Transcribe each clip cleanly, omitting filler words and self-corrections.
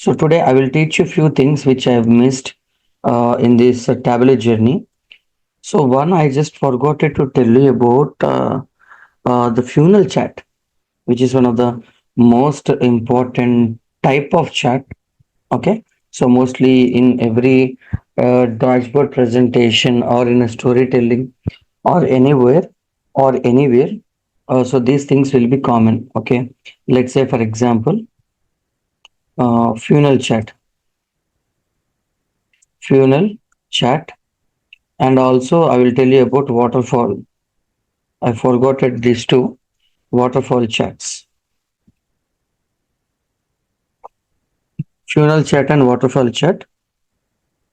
So today I will teach you few things which I have missed in this Tableau journey. So one, I just forgot to tell you about the funnel chat, which is one of the most important type of chat. Okay, so mostly in every dashboard presentation or in a storytelling or anywhere or anywhere. So these things will be common. Okay, let's say for example, funnel chat, funnel chat. And also, I will tell you about waterfall. I forgot it, these two waterfall chats. Funnel chat and waterfall chat.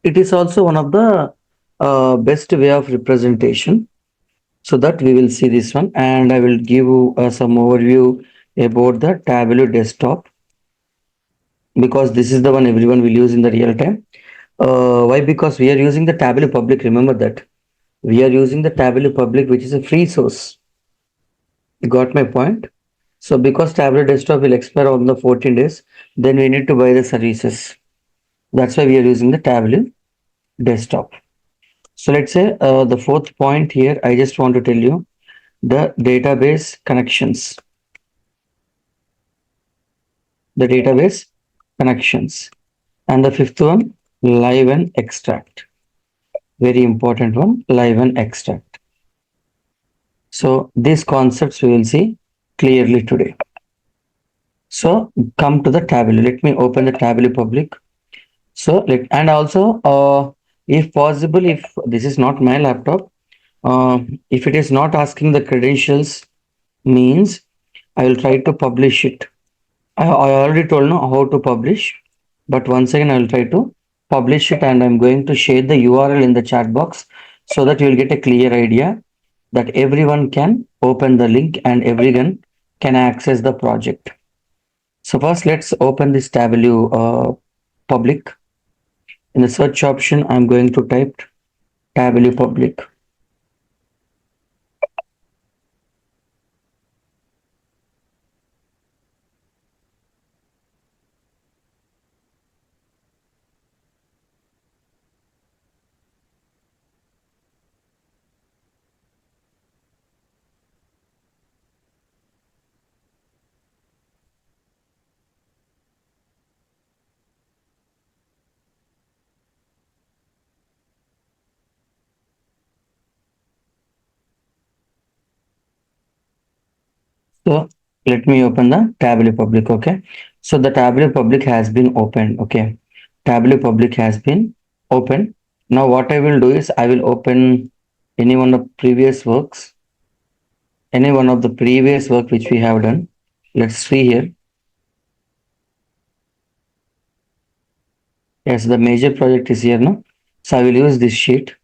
It is also one of the best way of representation. So that we will see this one, and I will give you some overview about the Tableau desktop because this is the one everyone will use in the real time. Why? Because we are using the Tableau public. Remember that we are using the Tableau public, which is a free source. You got my point? So because Tableau desktop will expire on the 14 days, then we need to buy the services. That's why we are using the Tableau desktop. So let's say the fourth point here, I just want to tell you the database connections. The database connections. And the fifth one, live and extract. Very important one, live and extract. So these concepts we will see clearly today. So come to the Tableau. Let me open the Tableau public. So and also if possible, if this is not my laptop, if it is not asking the credentials, means I will try to publish it. I already told now how to publish, but once again I will try to publish it, and I'm going to share the URL in the chat box so that you will get a clear idea that everyone can open the link and everyone can access the project. So first let's open this Tableau public. In the search option, I'm going to type Tableau public. So let me open the Tableau public. Okay. So the Tableau public has been opened. Okay. Tableau public has been opened. Now what I will do is I will open any one of previous works, any one of the previous work which we have done. Let's see here. Yes, the major project is here now. So I will use this sheet.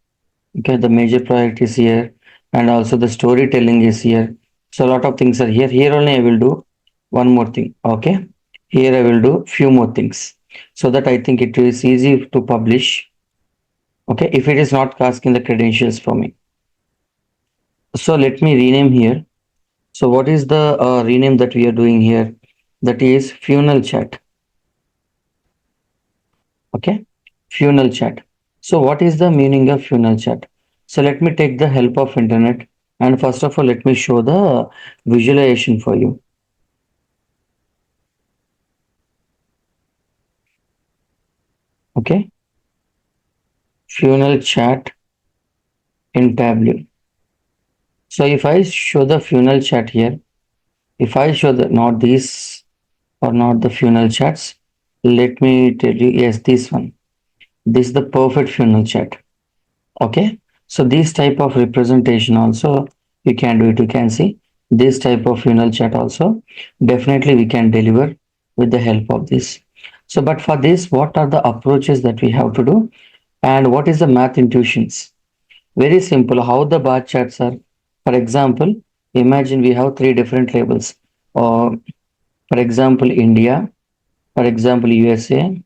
Okay, the major project is here, and also the storytelling is here. So a lot of things are here. Here only I will do one more thing. Okay, here I will do few more things so that I think it is easy to publish. Okay, if it is not asking the credentials for me. So let me rename here. So what is the rename that we are doing here? That is funnel chat. Okay, funnel chat. So what is the meaning of funnel chat? So let me take the help of internet, and first of all let me show the visualization for you. Okay, funnel chat in Tableau. So if I show the funnel chat here, if I show the not these or not the funnel chats, let me tell you, yes, this one. This is the perfect funnel chat. Okay, so this type of representation also we can do it. You can see this type of funnel chat also definitely we can deliver with the help of this. So but for this, what are the approaches that we have to do, and what is the math intuitions? Very simple. How the bar charts are, for example, imagine we have three different labels, or for example India, for example USA,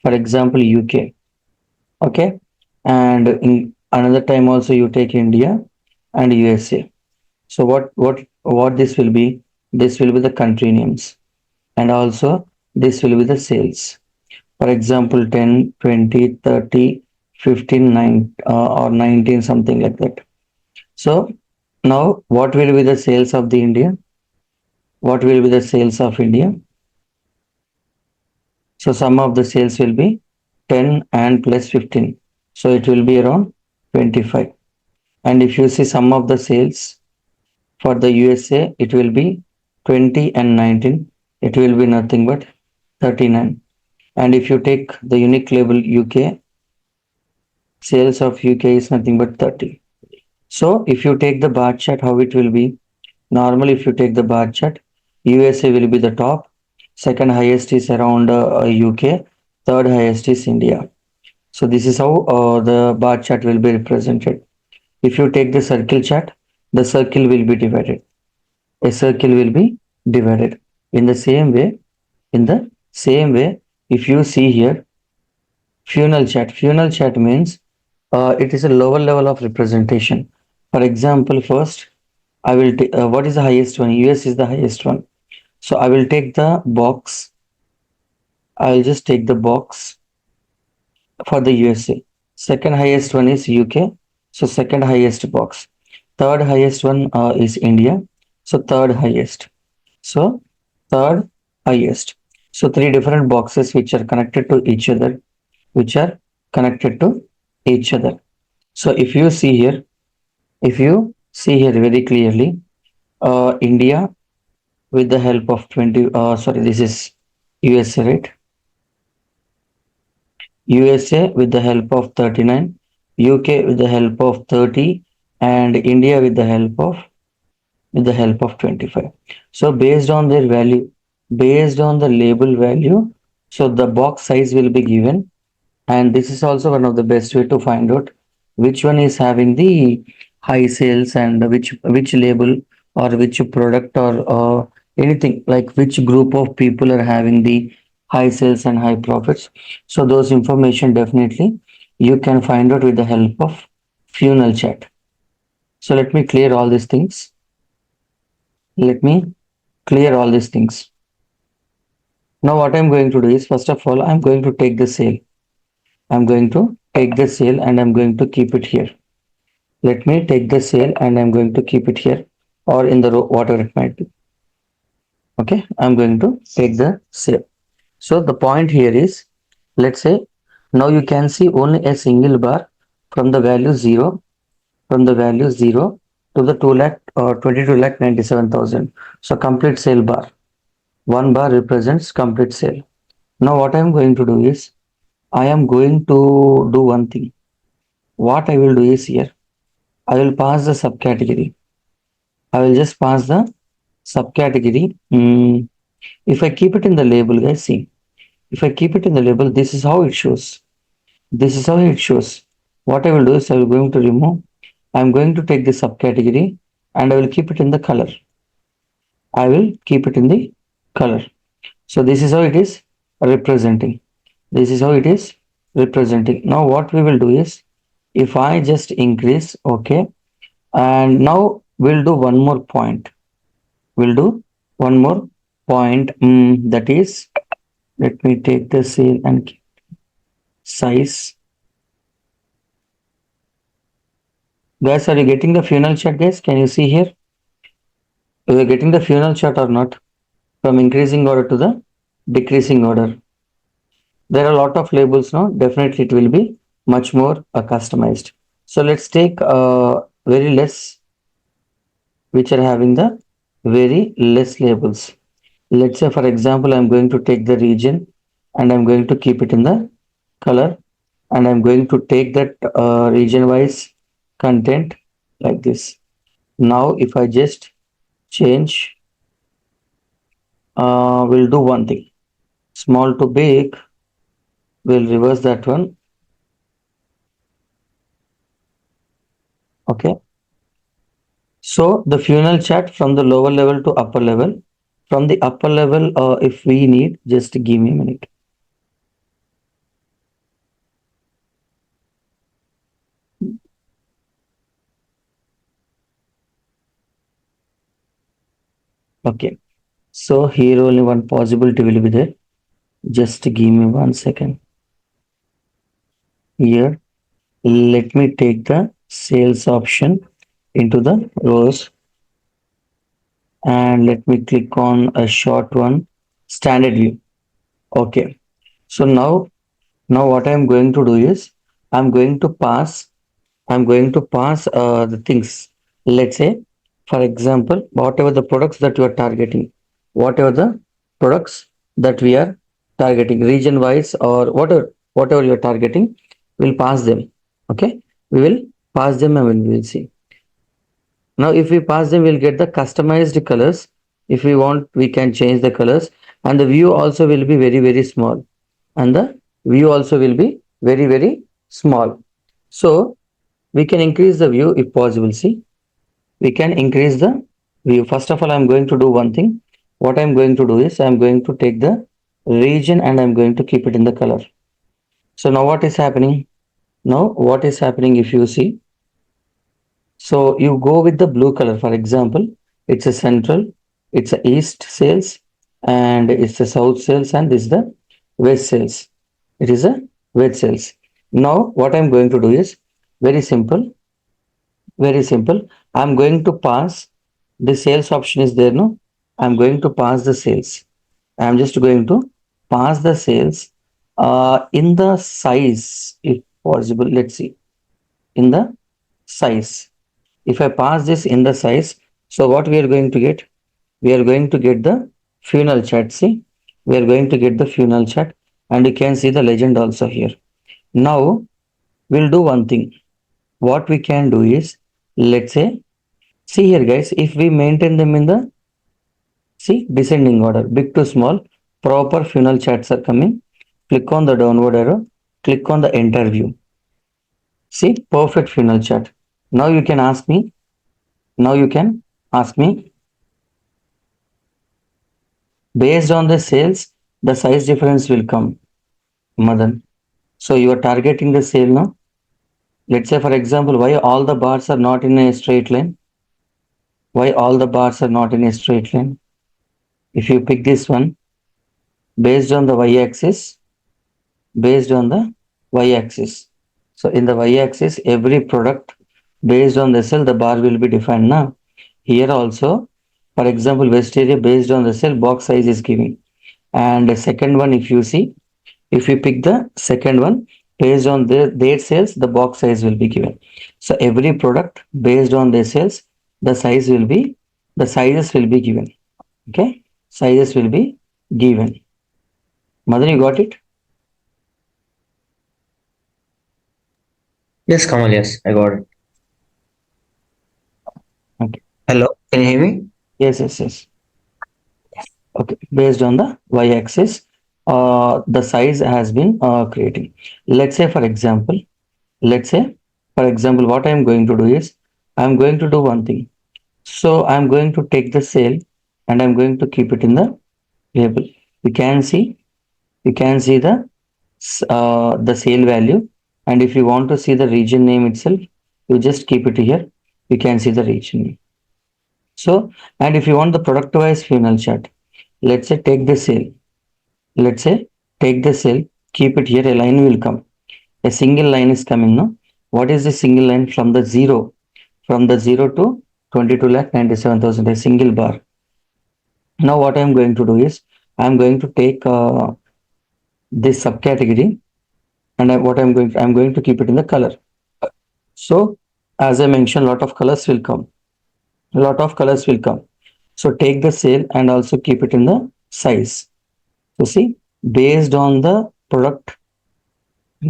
for example UK. Okay, and in another time also you take India and USA. So what this will be? This will be the country names, and also this will be the sales. For example, 10, 20, 30, 15, 9, or 19, something like that. So now what will be the sales of the India? What will be the sales of India? So sum of the sales will be 10 and plus 15. So it will be around 25. And if you see sum of the sales for the USA, it will be 20 and 19. It will be nothing but 39. And if you take the unique label UK, sales of UK is nothing but 30. So if you take the bar chart, how it will be? Normally, if you take the bar chart, USA will be the top. Second highest is around UK. Third highest is India. So this is how the bar chart will be represented. If you take the circle chart, the circle will be divided. A circle will be divided. In the same way, in the same way, if you see here, funnel chart means it is a lower level of representation. For example, first I will take what is the highest one? US is the highest one. So I will take the box. I will just take the box for the USA. Second highest one is UK. So second highest box. Third highest one is India. So third highest. So third highest. So three different boxes which are connected to each other, which are connected to each other. So if you see here very clearly, India with the help of 20, sorry, this is USA, right? USA with the help of 39, UK with the help of 30, and India with the help of 25. So based on their value, based on the label value, so the box size will be given, and this is also one of the best way to find out which one is having the high sales and which label or which product or anything like which group of people are having the high sales and high profits. So those information definitely you can find out with the help of funnel chat. So let me clear all these things. Let me clear all these things. Now what I'm going to do is, first of all, I'm going to take the sale. I'm going to take the sale and I'm going to keep it here. Let me take the sale and I'm going to keep it here or in the row, whatever it might be. Okay, I'm going to take the sale. So the point here is, let's say now you can see only a single bar from the value 0, from the value 0 to the 2 lakh or 22 lakh 97,000. So complete sale bar. One bar represents complete sale. Now what I am going to do is, I am going to do one thing. What I will do is here, I will pass the subcategory. I will just pass the subcategory. If I keep it in the label, guys, see. If I keep it in the label, this is how it shows. This is how it shows. What I will do is I will going to remove. I am going to take the subcategory and I will keep it in the color. I will keep it in the color. So this is how it is representing. This is how it is representing. Now what we will do is, if I just increase, okay, and now we'll do one more point. We'll do one more point. That is, let me take the sale and size. Guys, are you getting the funnel chart, guys? Can you see here? Are you getting the funnel chart or not? From increasing order to the decreasing order. There are a lot of labels now. Definitely, it will be much more customized. So let's take very less, which are having the very less labels. Let's say, for example, I'm going to take the region and I'm going to keep it in the color, and I'm going to take that region wise content like this. Now, if I just change, we'll do one thing, small to big, we'll reverse that one. Okay. So the funnel chart from the lower level to upper level, from the upper level, if we need, just give me a minute. Okay. So here only one possibility will be there. Just give me 1 second. Here, let me take the sales option into the rows, and let me click on a short one, standard view. Okay. So now what I'm going to do is I'm going to pass I'm going to pass the things. Let's say, for example, whatever the products that you are targeting, whatever the products that we are targeting, region wise or whatever you are targeting, we'll pass them. Okay, we will pass them and we will see. Now, if we pass them, we'll get the customized colors. If we want, we can change the colors, and the view also will be very small, and the view also will be very small. So we can increase the view if possible. See, we can increase the view. First of all, I'm going to do one thing. What I'm going to do is I'm going to take the region and I'm going to keep it in the color. So now what is happening? Now what is happening if you see? So you go with the blue color. For example, it's a central, it's a east sales, and it's a south sales, and this is the west sales. It is a west sales. Now what I'm going to do is very simple. Very simple. I'm going to pass the sales option is there, no? I'm going to pass the sales. I'm just going to pass the sales in the size, if possible. Let's see. In the size. If I pass this in the size, so what we are going to get? We are going to get the funnel chart. See, we are going to get the funnel chart, and you can see the legend also here. Now we'll do one thing. What we can do is, let's say, see here, guys, if we maintain them in the see descending order, big to small, proper funnel charts are coming. Click on the downward arrow, click on the enter view. See, perfect funnel chart. Now you can ask me, now you can ask me, based on the sales, the size difference will come, Madan. So you are targeting the sale now. Let's say, for example, why all the bars are not in a straight line? Why all the bars are not in a straight line? If you pick this one, based on the y-axis, based on the y-axis. So in the y-axis, every product based on the cell, the bar will be defined now. Here also, for example, West area based on the cell, box size is giving. And the second one, if you see, if you pick the second one, based on their sales, the box size will be given. So every product based on their sales, the size will be, the sizes will be given. Okay, sizes will be given. Madan, you got it? Yes, Kamal, yes, I got it. Okay. Hello, can you hear me? Yes. Okay, based on the y-axis, the size has been creating. Let's say, for example, let's say, for example, what I'm going to do is I'm going to do one thing. So I'm going to take the sale and I'm going to keep it in the label. You can see, you can see the sale value, and if you want to see the region name itself, you just keep it here. You can see the region name. So, and if you want the product wise funnel chart, let's say take the sale. Let's say take the cell, keep it here, a line will come. A single line is coming now. What is the single line from the zero? From the zero to 22 lakh 97,000, a single bar. Now what I am going to do is I am going to take this subcategory, and I'm going to keep it in the color. So as I mentioned, lot of colors will come. A lot of colors will come. So take the sale and also keep it in the size. So see, based on the product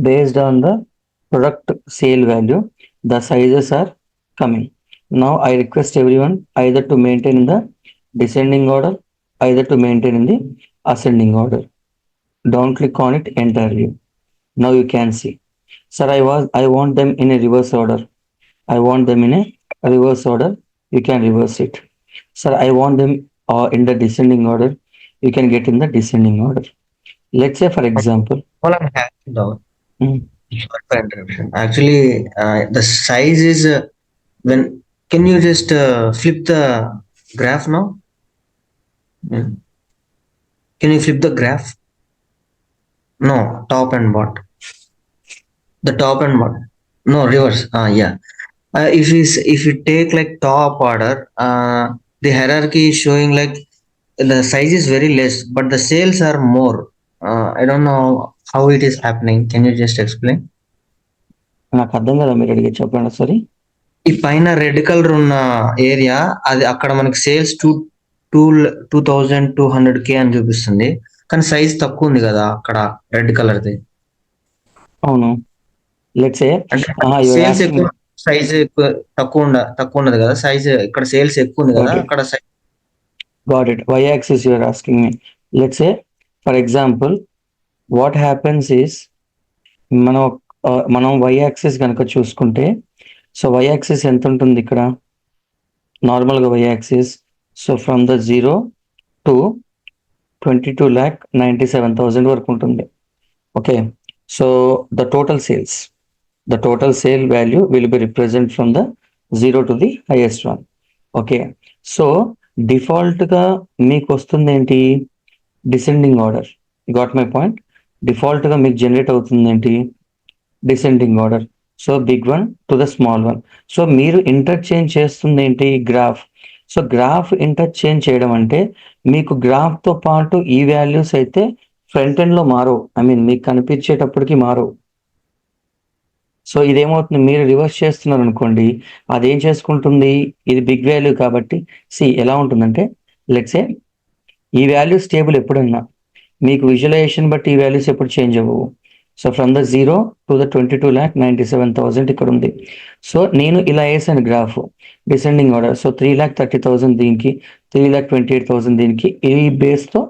based on the product sale value, the sizes are coming. Now I request everyone either to maintain in the descending order, either to maintain in the ascending order. Don't click on it entirely. Now you can see, sir, I want them in a reverse order. I want them in a reverse order. You can reverse it. Sir, I want them in the descending order. You can get in the descending order. Let's say, for example, Well, I'm having doubt. mm, Sorry for interruption. Actually, the size is when. Can you just flip the graph now? mm, Can you flip the graph? No, top and bottom. The top and bottom. No, reverse. Yeah. If you take like top order, the hierarchy is showing like the size is very less, but the sales are more. I don't know how it is happening. Can you just explain? నాకు అర్థం కదా మీరు అడిగి చెప్పండి sorry. ఈ పైన red colour ఉన్న area అది అక్కడ మనకి సేల్స్ టూ 2200K అని చూపిస్తుంది, కానీ సైజ్ తక్కువ ఉంది కదా అక్కడ రెడ్ కలర్ది. అవును, లెట్స్ సే అంటే యువర్ సేల్స్ ఆస్కింగ్. ఎక్కువ, సైజ్ ఎక్కువ, తక్కువ ఉన్నది కదా సైజ్, ఇక్కడ సేల్స్ ఎక్కువ ఉంది కదా గాట్ ఇట్, అక్కడ got it. Y axis your asking me. Let's say for example what happens is, మనం మనం వై యాక్సిస్ కనుక చూసుకుంటే, సో వై యాక్సిస్ ఎంత ఉంటుంది ఇక్కడ నార్మల్గా Y axis. So from the 0 to 22,97,000 వరకు ఉంటుంది. Okay, so the total sales, the total sale value will be represent from the 0 to the highest one. Okay, so డిఫాల్ట్గా మీకు వస్తుంది ఏంటి, descending order. Got my point. డిఫాల్ట్గా మీకు generate అవుతుంది ఏంటి, descending order. So big one to the small one. So మీరు interchange చేస్తుంది ఏంటి, గ్రాఫ్. సో గ్రాఫ్ ఇంటర్చేంజ్ చేయడం అంటే మీకు గ్రాఫ్తో పాటు ఈ వాల్యూస్ అయితే ఫ్రంట్ ఎండ్లో మారవు, ఐ మీన్ మీకు కనిపించేటప్పటికి మారవు. సో ఇదేమవుతుంది, మీరు రివర్స్ చేస్తున్నారు అనుకోండి, అదేం చేసుకుంటుంది, ఇది బిగ్ వాల్యూ కాబట్టి ఎలా ఉంటుందంటే, లెట్సే ఈ వాల్యూ స్టేబుల్ ఎప్పుడన్నా, మీకు విజువలైజేషన్ బట్టి ఈ వాల్యూస్ ఎప్పుడు చేంజ్ అవ్వవు. So from the 0 to the 22,97,000 ఇక్కడ ఉంది. సో నేను ఇలా వేసాను గ్రాఫ్ డిసెండింగ్ ఆర్డర్. సో 3,30,000 దీనికి, 3,28,000 దీనికి, ఈ బేస్తో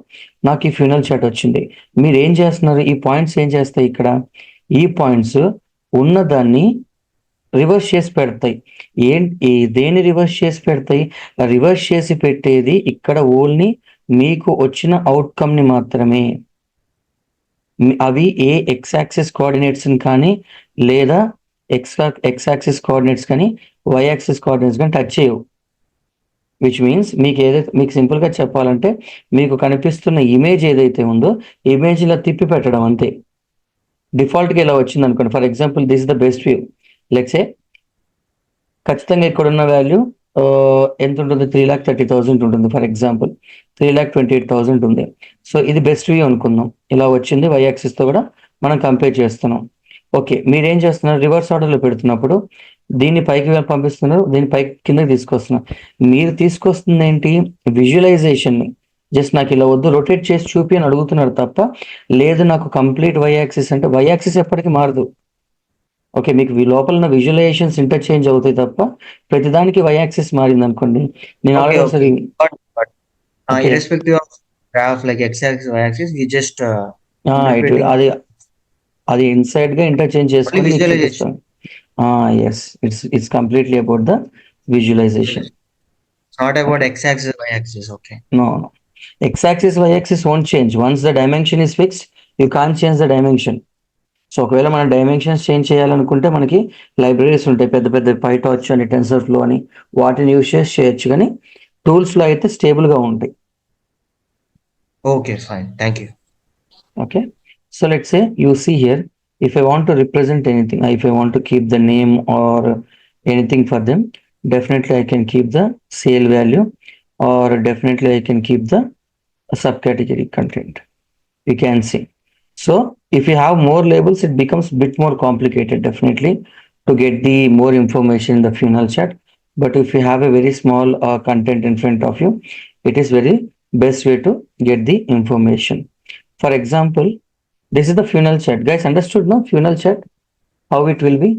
నాకు ఈ ఫ్యూనల్ చార్ట్ వచ్చింది. మీరు ఏం చేస్తున్నారు, ఈ పాయింట్స్ ఏం చేస్తాయి ఇక్కడ, ఈ పాయింట్స్ ఉన్నదాన్ని రివర్స్ చేసి పెడతాయి. దేని రివర్స్ చేసి పెడతాయి, రివర్స్ చేసి పెట్టేది ఇక్కడ ఓన్లీ మీకు వచ్చిన అవుట్కమ్ని మాత్రమే. అవి ఏ ఎక్స్ యాక్సిస్ కోఆర్డినేట్స్ కానీ, లేదా ఎక్స్ యాక్సిస్ కోఆర్డినేట్స్ కానీ, వై యాక్సిస్ కోఆర్డినేట్స్ కానీ టచ్ చేయవు. విచ్ మీన్స్ మీకు ఏదైతే, మీకు సింపుల్గా చెప్పాలంటే మీకు కనిపిస్తున్న ఇమేజ్ ఏదైతే ఉందో ఇమేజ్ ఇలా తిప్పి పెట్టడం అంతే. డిఫాల్ట్గా ఇలా వచ్చింది అనుకోండి, for example this is the best view. Let's say ఖచ్చితంగా ఇక్కడ ఉన్న వాల్యూ ఎంత ఉంటుంది, 3,30,000 ఉంటుంది ఫర్ ఎగ్జాంపుల్, 3,28,000 ఉంది. సో ఇది బెస్ట్ వ్యూ అనుకుందాం, ఇలా వచ్చింది, వై యాక్సిస్తో కూడా మనం కంపేర్ చేస్తున్నాం. ఓకే, మీరేం చేస్తున్నారు, రివర్స్ ఆర్డర్లో పెడుతున్నప్పుడు దీన్ని పైకి పంపిస్తున్నారు, దీన్ని పైకి కిందకి తీసుకొస్తున్నారు. మీరు తీసుకొస్తుంది ఏంటి, విజువలైజేషన్ని. జస్ట్ నాకు ఇలా వద్దు, రొటేట్ చేసి చూపి అని అడుగుతున్నారు తప్ప, లేదు నాకు కంప్లీట్ వై యాక్సిస్ అంటే, వై యాక్సిస్ ఎప్పటికీ మారదు. ఓకే, మీకు లోపల ఉన్న విజువలైజేషన్స్ ఇంటర్చేంజ్ అవుతాయి తప్ప ప్రతిదానికి వై యాక్సిస్ మారింది అనుకోండి. నేను ఓకే ఆల్రెడీ ఓకే ఒకసారి. Okay, irrespective of graph like x axis y axis we just ఇటు interpreting అది ఇన్సైడ్ గా ఇంటర్చేంజ్ only చేసుకొని మీకు visualization. చూపిస్తాను. Yes, it's completely about the visualization. It's not about okay, x axis y axis. Okay. No no, X axis Y axis won't change once the dimension is fixed. You can't change the dimension. So ఒకవేళ మనం dimensions change చేయాలనుకుంటే మనకి libraries ఉంటాయి, పెద్ద పెద్ద పైటార్చ్ అని, tensor flow అని, వాటిని యూజ్ చేసి చేయొచ్చు. కానీ టూల్స్లో అయితే స్టేబుల్గా ఉంటాయి. Okay, fine. Thank you. Okay, so let's say you see here, if I want to represent anything, if I want to keep the name or anything for them, definitely I can keep the sale value, or definitely I can keep the subcategory content. You can see. So if you have more labels, it becomes a bit more complicated definitely to get the more information in the final chat. But if you have a very small content in front of you, it is very best way to get the information. For example, this is the funnel chat. Guys, understood no? Funnel chat, how it will be.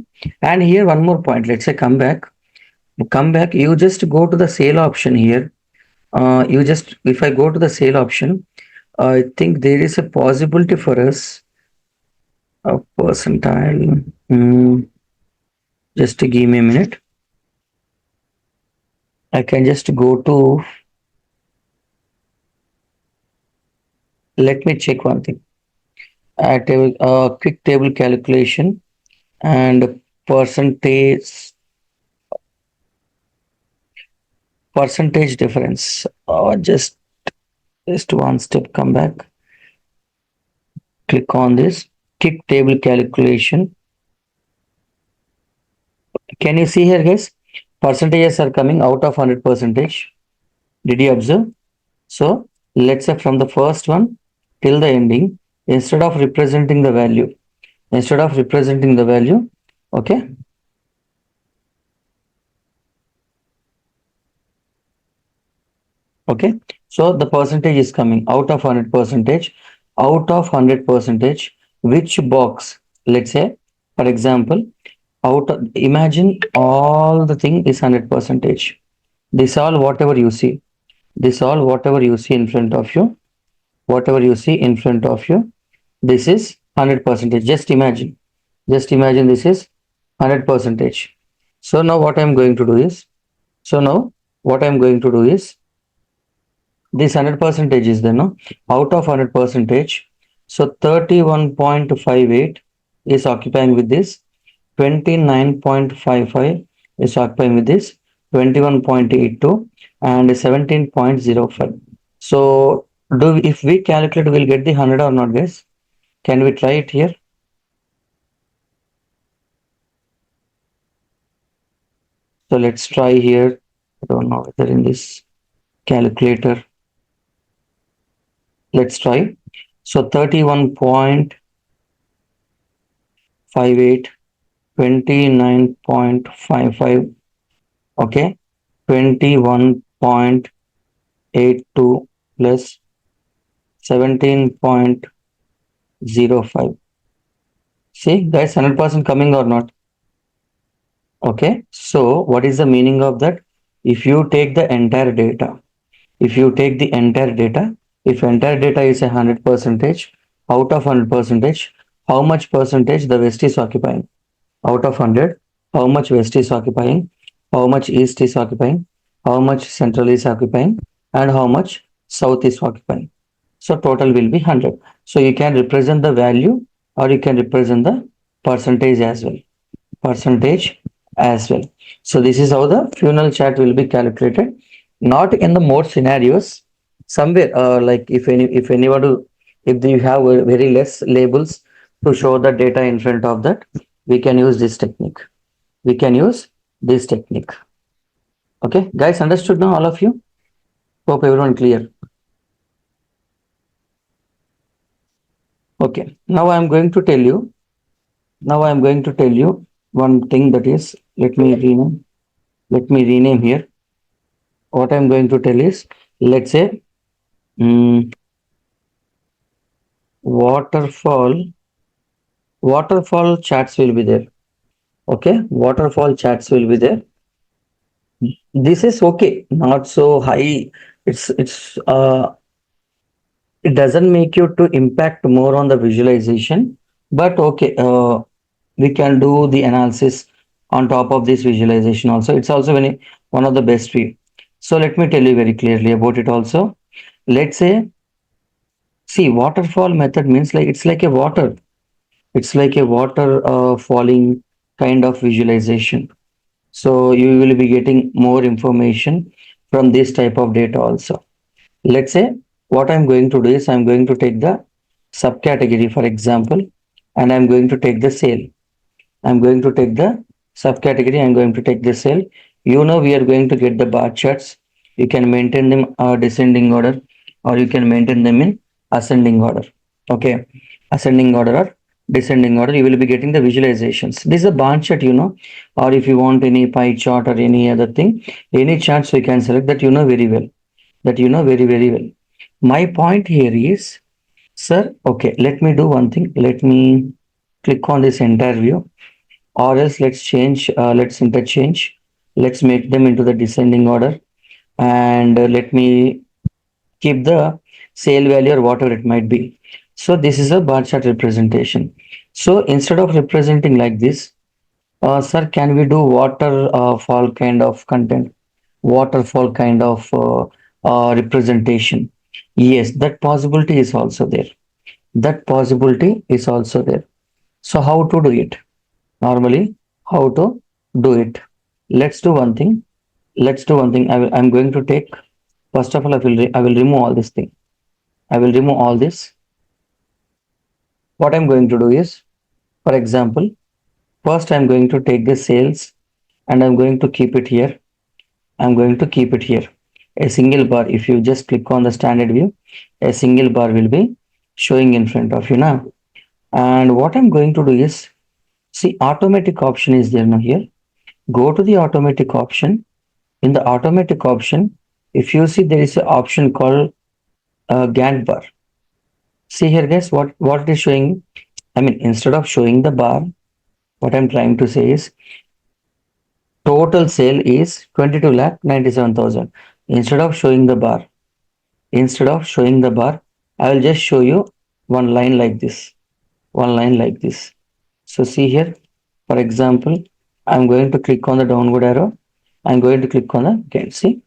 And here one more point. Let's say come back. Come back. You just go to the sale option here. If I go to the sale option, I think there is a possibility for us a percentile. Just give me a minute. I can just go to. Let me check one thing. Quick table calculation and percentage difference. Just one step. Come back. Click on this kick table calculation. Can you see here, guys? Percentages are coming out of 100 percentage. Did you observe? So let's say from the first one till the ending, instead of representing the value, okay, okay. So the percentage is coming out of 100 percentage, which box, let's say, for example, imagine all the thing is 100 percentage. This all whatever you see, whatever you see in front of you, this is 100 percentage. Just imagine this is 100 percentage. So now what I'm going to do is, this 100 percentage is there, no? Out of 100 percentage, so 31.58 is occupying with this, 29.55 is occupying with this, 21.82 and 17.05. So if we calculate, we'll get the 100 or not, guys? Can we try it here? So let's try here. I don't know whether in this calculator. Let's try. So 31.58, 29.55, okay, 21.82 plus 17.05. See, guys, 100% coming or not? Okay, so what is the meaning of that? If you take the entire data, if you take the entire data, if entire data is 100 percentage, out of 100 percentage, how much percentage the west is occupying? Out of 100, how much west is occupying, how much east is occupying, how much central is occupying, and how much south is occupying? So total will be 100. So you can represent the value or you can represent the percentage as well. Percentage as well. So this is how the funnel chart will be calculated. Not in the more scenarios. Somewhere, like if anyone, if you have very less labels to show the data in front of that, we can use this technique. We can use this technique. Okay, guys, understood now, all of you? Hope everyone clear. Okay, now I am going to tell you. Now I am going to tell you one thing, that is, let me rename. Let me rename here. What I'm going to tell is, let's say, mm, waterfall charts will be there. Okay, waterfall charts will be there. This is okay, not so high. It's it doesn't make you to impact more on the visualization, but okay, we can do the analysis on top of this visualization also. It's also one of the best way. So let me tell you very clearly about it also. Let's say, see, waterfall method means like it's like a water. It's like a water falling kind of visualization. So you will be getting more information from this type of data also. Let's say what I'm going to do is I'm going to take the subcategory, for example, and I'm going to take the sale. I'm going to take the subcategory. I'm going to take the cell. You know, we are going to get the bar charts. You can maintain them descending order, or you can maintain them in ascending order. Okay, ascending order or descending order. You will be getting the visualizations. This is a bar chart, you know, or if you want any pie chart or any other thing, any charts you can select that, you know very well. That you know very well. My point here is, sir. Okay, let me do one thing. Let me click on this entire view, or else let's interchange, let's make them into the descending order, and let me keep the sale value or whatever it might be. So this is a bar chart representation. So instead of representing like this, sir, can we do waterfall kind of content, waterfall kind of representation? Yes, that possibility is also there. That possibility is also there. So how to do it? Normally, how to do it? Let's do one thing. Let's do one thing. I'm going to take, first of all, I will remove all this thing. I will remove all this. What I'm going to do is, for example, first I'm going to take the sales and I'm going to keep it here. I'm going to keep it here. A single bar, if you just click on the standard view, a single bar will be showing in front of you now. And what I'm going to do is, see, automatic option is there now here. Go to the automatic option. In the automatic option, if you see there is an option called Gantt bar. See here, guys, what it is showing. I mean, instead of showing the bar, what I'm trying to say is total sale is 22 lakh 97,000. Instead of showing the bar, I will just show you one line like this. One line like this. So see here, for example, I'm going to click on the downward arrow. I'm going to click on the again. See,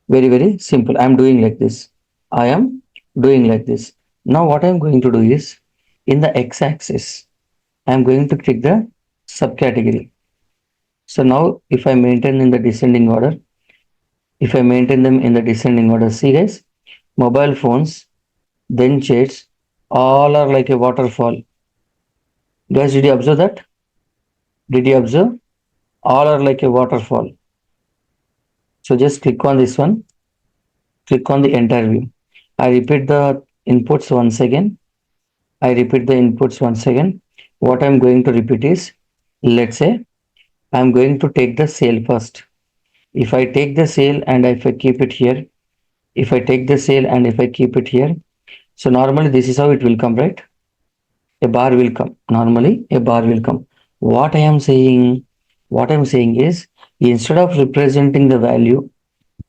very, very simple. I'm doing like this. I am doing like this. Now what I'm going to do is in the x-axis, I'm going to click the subcategory. So now if I maintain in the descending order, if I maintain them in the descending order, see guys, mobile phones, then shades, all are like a waterfall. Guys, did you observe that? Did you observe? All are like a waterfall. So just click on this one, click on the entire view. I repeat the inputs once again. I repeat the inputs once again. What I'm going to repeat is, let's say I'm going to take the sale first. If I take the sale and if I keep it here, if I take the sale and if I keep it here, so normally this is how it will come, right? A bar will come. Normally a bar will come. What I am saying, what I'm saying is instead of representing the value,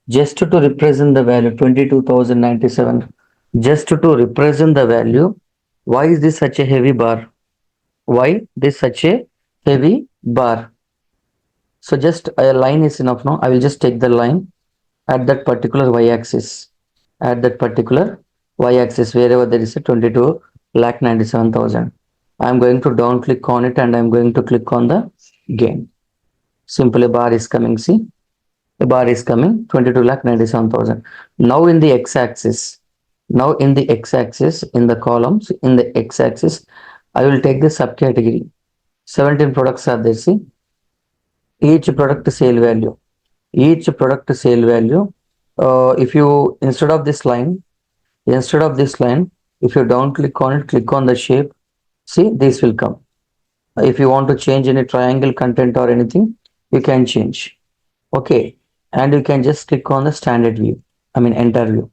just to represent the value 22,097, just to represent the value, why is this such a heavy bar? Why this such a heavy bar? So just a line is enough now. I will just take the line at that particular y-axis, at that particular y-axis wherever there is a 22 lakh 97,000. I'm going to down click on it and I'm going to click on the gain. Simply a bar is coming. See, a bar is coming 22 lakh 97,000. Now in the x-axis, now in the x-axis, in the columns, in the x-axis, I will take the subcategory. 17 products are there. See, each product sale value, each product sale value. If you instead of this line, if you down click on it, click on the shape, see this will come. If you want to change any triangle content or anything, you can change. Okay, and you can just click on the standard view, I mean enter view.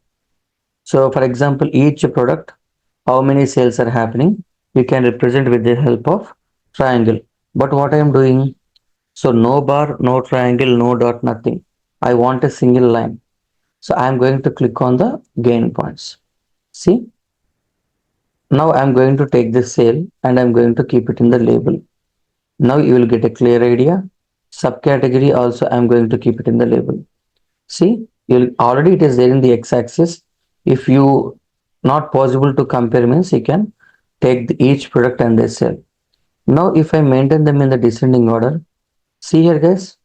So for example, each product, how many sales are happening, you can represent with the help of triangle. But what I am doing, so no bar, no triangle, no dot, nothing. I want a single line. So I'm going to click on the gain points. See, now I'm going to take this sale and I'm going to keep it in the label. Now you will get a clear idea. Subcategory also I'm going to keep it in the label. See, you'll already it is there in the x-axis. If you not possible to compare means you can take each product and they sell. Now if I maintain them in the descending order, see here guys,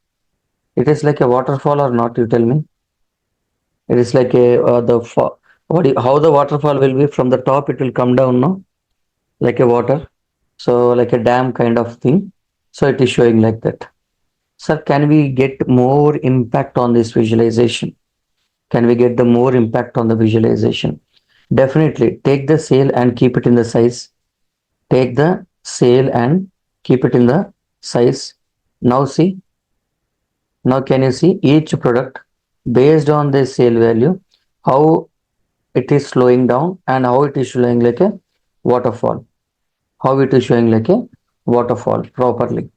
it is like a waterfall or not, you tell me. It is like a how the waterfall will be from the top, it will come down, no? Like a water. So like a dam kind of thing. So it is showing like that. Sir, can we get more impact on this visualization? Can we get the more impact on the visualization? Definitely take the sale and keep it in the size. Take the sale and keep it in the size. Now see, now can you see each product based on the sale value, how it is slowing down and how it is showing like a waterfall, how it is showing like a waterfall properly.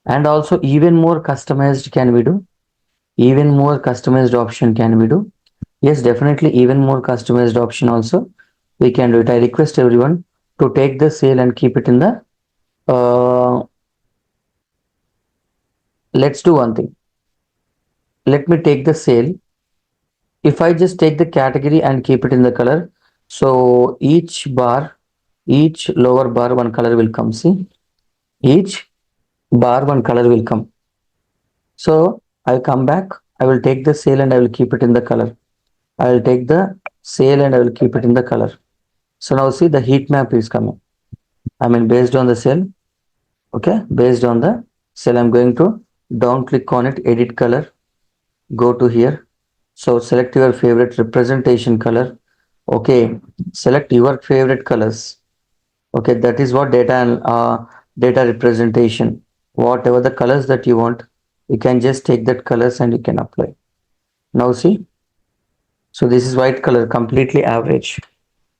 And also even more customized can we do, even more customized option can we do. Yes, definitely even more customized option also we can do it. I request everyone to take the sale and keep it in the let's do one thing. Let me take the sale. If I just take the category and keep it in the color, so each bar, each lower bar, one color will come. See, each bar, one color will come. So I'll come back. I will take the sale and I will keep it in the color. I will take the sale and I will keep it in the color. So now see the heat map is coming. I mean, based on the cell, okay, based on the cell, I'm going to down click on it, edit color, go to here. So select your favorite representation color. Okay, select your favorite colors. Okay, that is what data and data representation. Whatever the colors that you want, you can just take that colors and you can apply. Now see, so this is white color, completely average,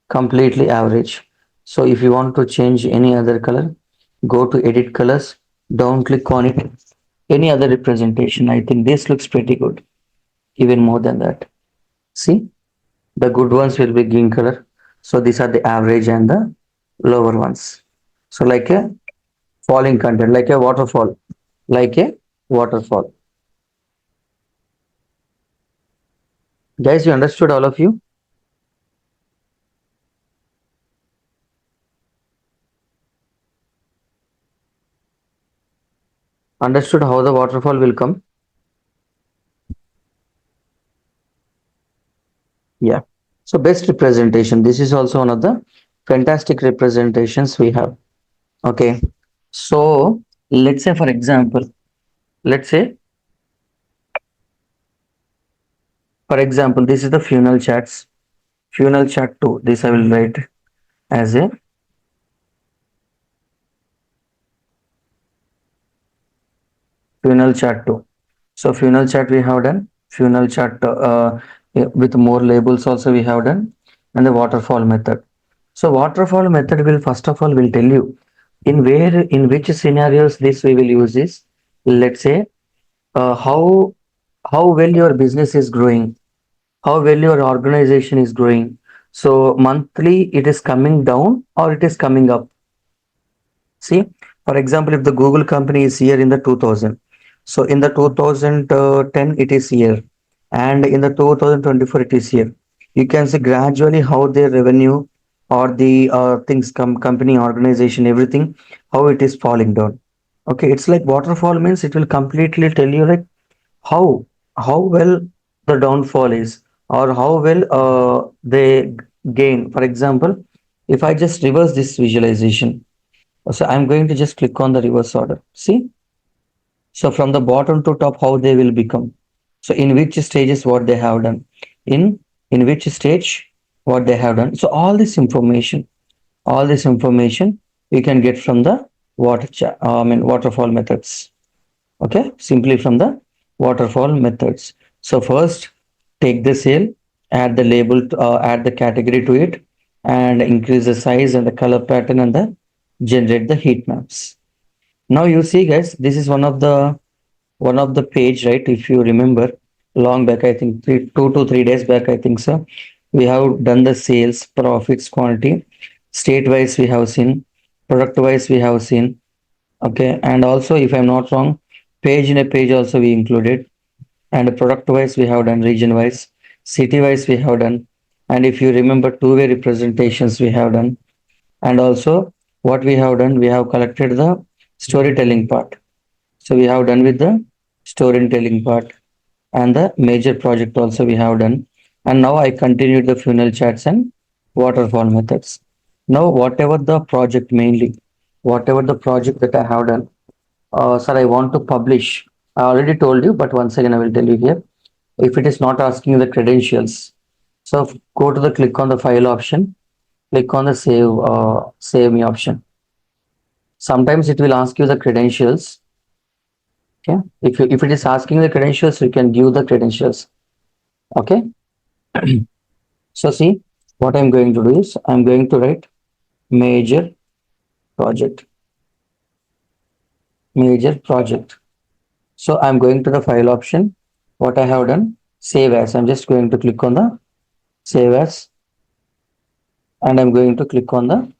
completely average. So if you want to change any other color, go to edit colors, down click on it, any other representation. I think this looks pretty good, even more than that. See, the good ones will be green color. So these are the average and the lower ones. So like a falling content, like a waterfall, like a waterfall. Guys, you understood, all of you? Understood how the waterfall will come? Yeah. So best representation. This is also one of the fantastic representations we have. Okay. So let's say, for example, let's say, for example, this is the funnel charts. Funnel chart 2. This I will write as a funnel chart 2. So funnel chart we have done. Funnel chart with more labels also we have done, and the waterfall method. So waterfall method will first of all will tell you in which scenarios this we will use this. Let's say how well your business is growing, how well your organization is growing. So monthly it is coming down or it is coming up. See, for example, if the Google company is here in the 2000, so in the 2010 it is here, and in the 2024 it is here. You can see gradually how their revenue or the things company organization everything how it is falling down. Okay, it's like waterfall means it will completely tell you like how how well the downfall is or how well they gain. For example, if I just reverse this visualization, so I'm going to just click on the reverse order. See, so from the bottom to top, how they will become. So in which stages what they have done, in in which stage what they have done. So all this information we can get from the waterfall methods. Okay, simply from the waterfall methods. So first, take the cell, add the label, add the category to it, and increase the size and the color pattern and the generate the heat maps. Now you see, guys, this is one of the page, right? If you remember, long back, I think 2 to 3 days back, I think so. We have done the sales, profits, quantity, state wise we have seen, product wise we have seen. Okay, and also if I'm not wrong, page in a page also we included, and product wise we have done, region wise, city wise we have done, and if you remember, two-way representations we have done, and also what we have done, we have collected the storytelling part. So we have done with the storytelling part and the major project also we have done. And now I continued the funnel charts and waterfall methods. Now whatever the project mainly, whatever the project that I have done, sir, I want to publish. I already told you, but once again I will tell you here. If it is not asking you the credentials, so go to the click on the file option, click on the save me option. Sometimes it will ask you the credentials. Okay, if it is asking the credentials, you can give the credentials. Okay, so see what I'm going to do is I'm going to write major project, major project. So I'm going to the file option. What I have done, save as. I'm just going to click on the save as, and I'm going to click on the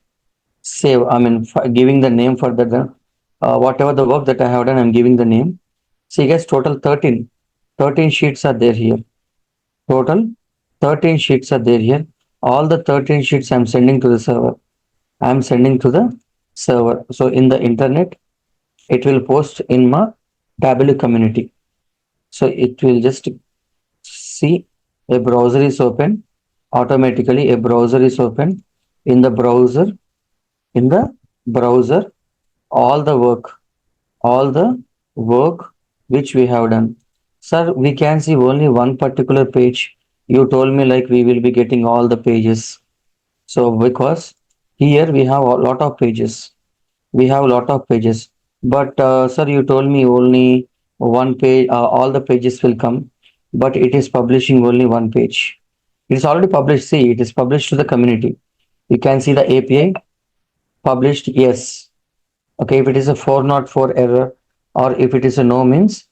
save. I mean, giving the name for the whatever the work that I have done, I'm giving the name. See guys, total 13 sheets are there here. Total 13 sheets are there here. All the 13 sheets I'm sending to the server. I'm sending to the server. So in the internet, it will post in my Tableau community. So it will just see a browser is open. Automatically a browser is open. in the browser, in the browser, all the work, all the work which we have done. Sir, we can see only one particular page. You told me like we will be getting all the pages. So because here we have a lot of pages, we have a lot of pages, but sir, you told me only one page, all the pages will come, but it is publishing only one page. It is already published. See, it is published to the community. You can see the API published, yes. Okay, if it is a 404 error, or if it is a no means,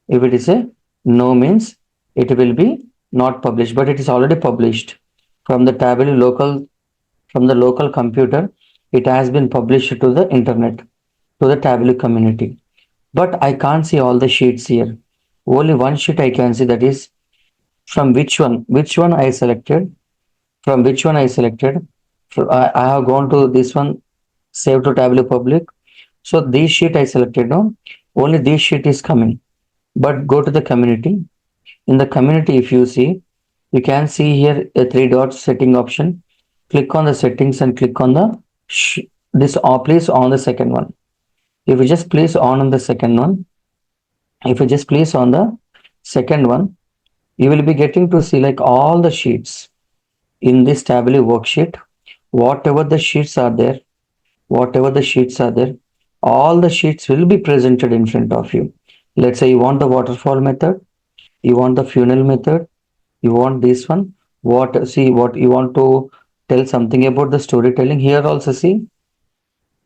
if it is a no means, it will be not published, but it is already published from the Tableau local, from the local computer. It has been published to the internet, to the Tableau community. But I can't see all the sheets here. Only one sheet I can see, that is from which one I selected, from which one I selected. I have gone to this one, save to Tableau public. So this sheet I selected, no, only this sheet is coming. But go to the community. In the community, if you see, you can see here a three dots setting option. Click on the settings and click on the this, please on the second one. If you just place on the second one, if you just place on the second one, you will be getting to see like all the sheets in this Tableau worksheet. Whatever the sheets are there, whatever the sheets are there, all the sheets will be presented in front of you. Let's say you want the waterfall method, you want the funnel method, you want this one. What, see, what you want to tell something about the storytelling here also. See,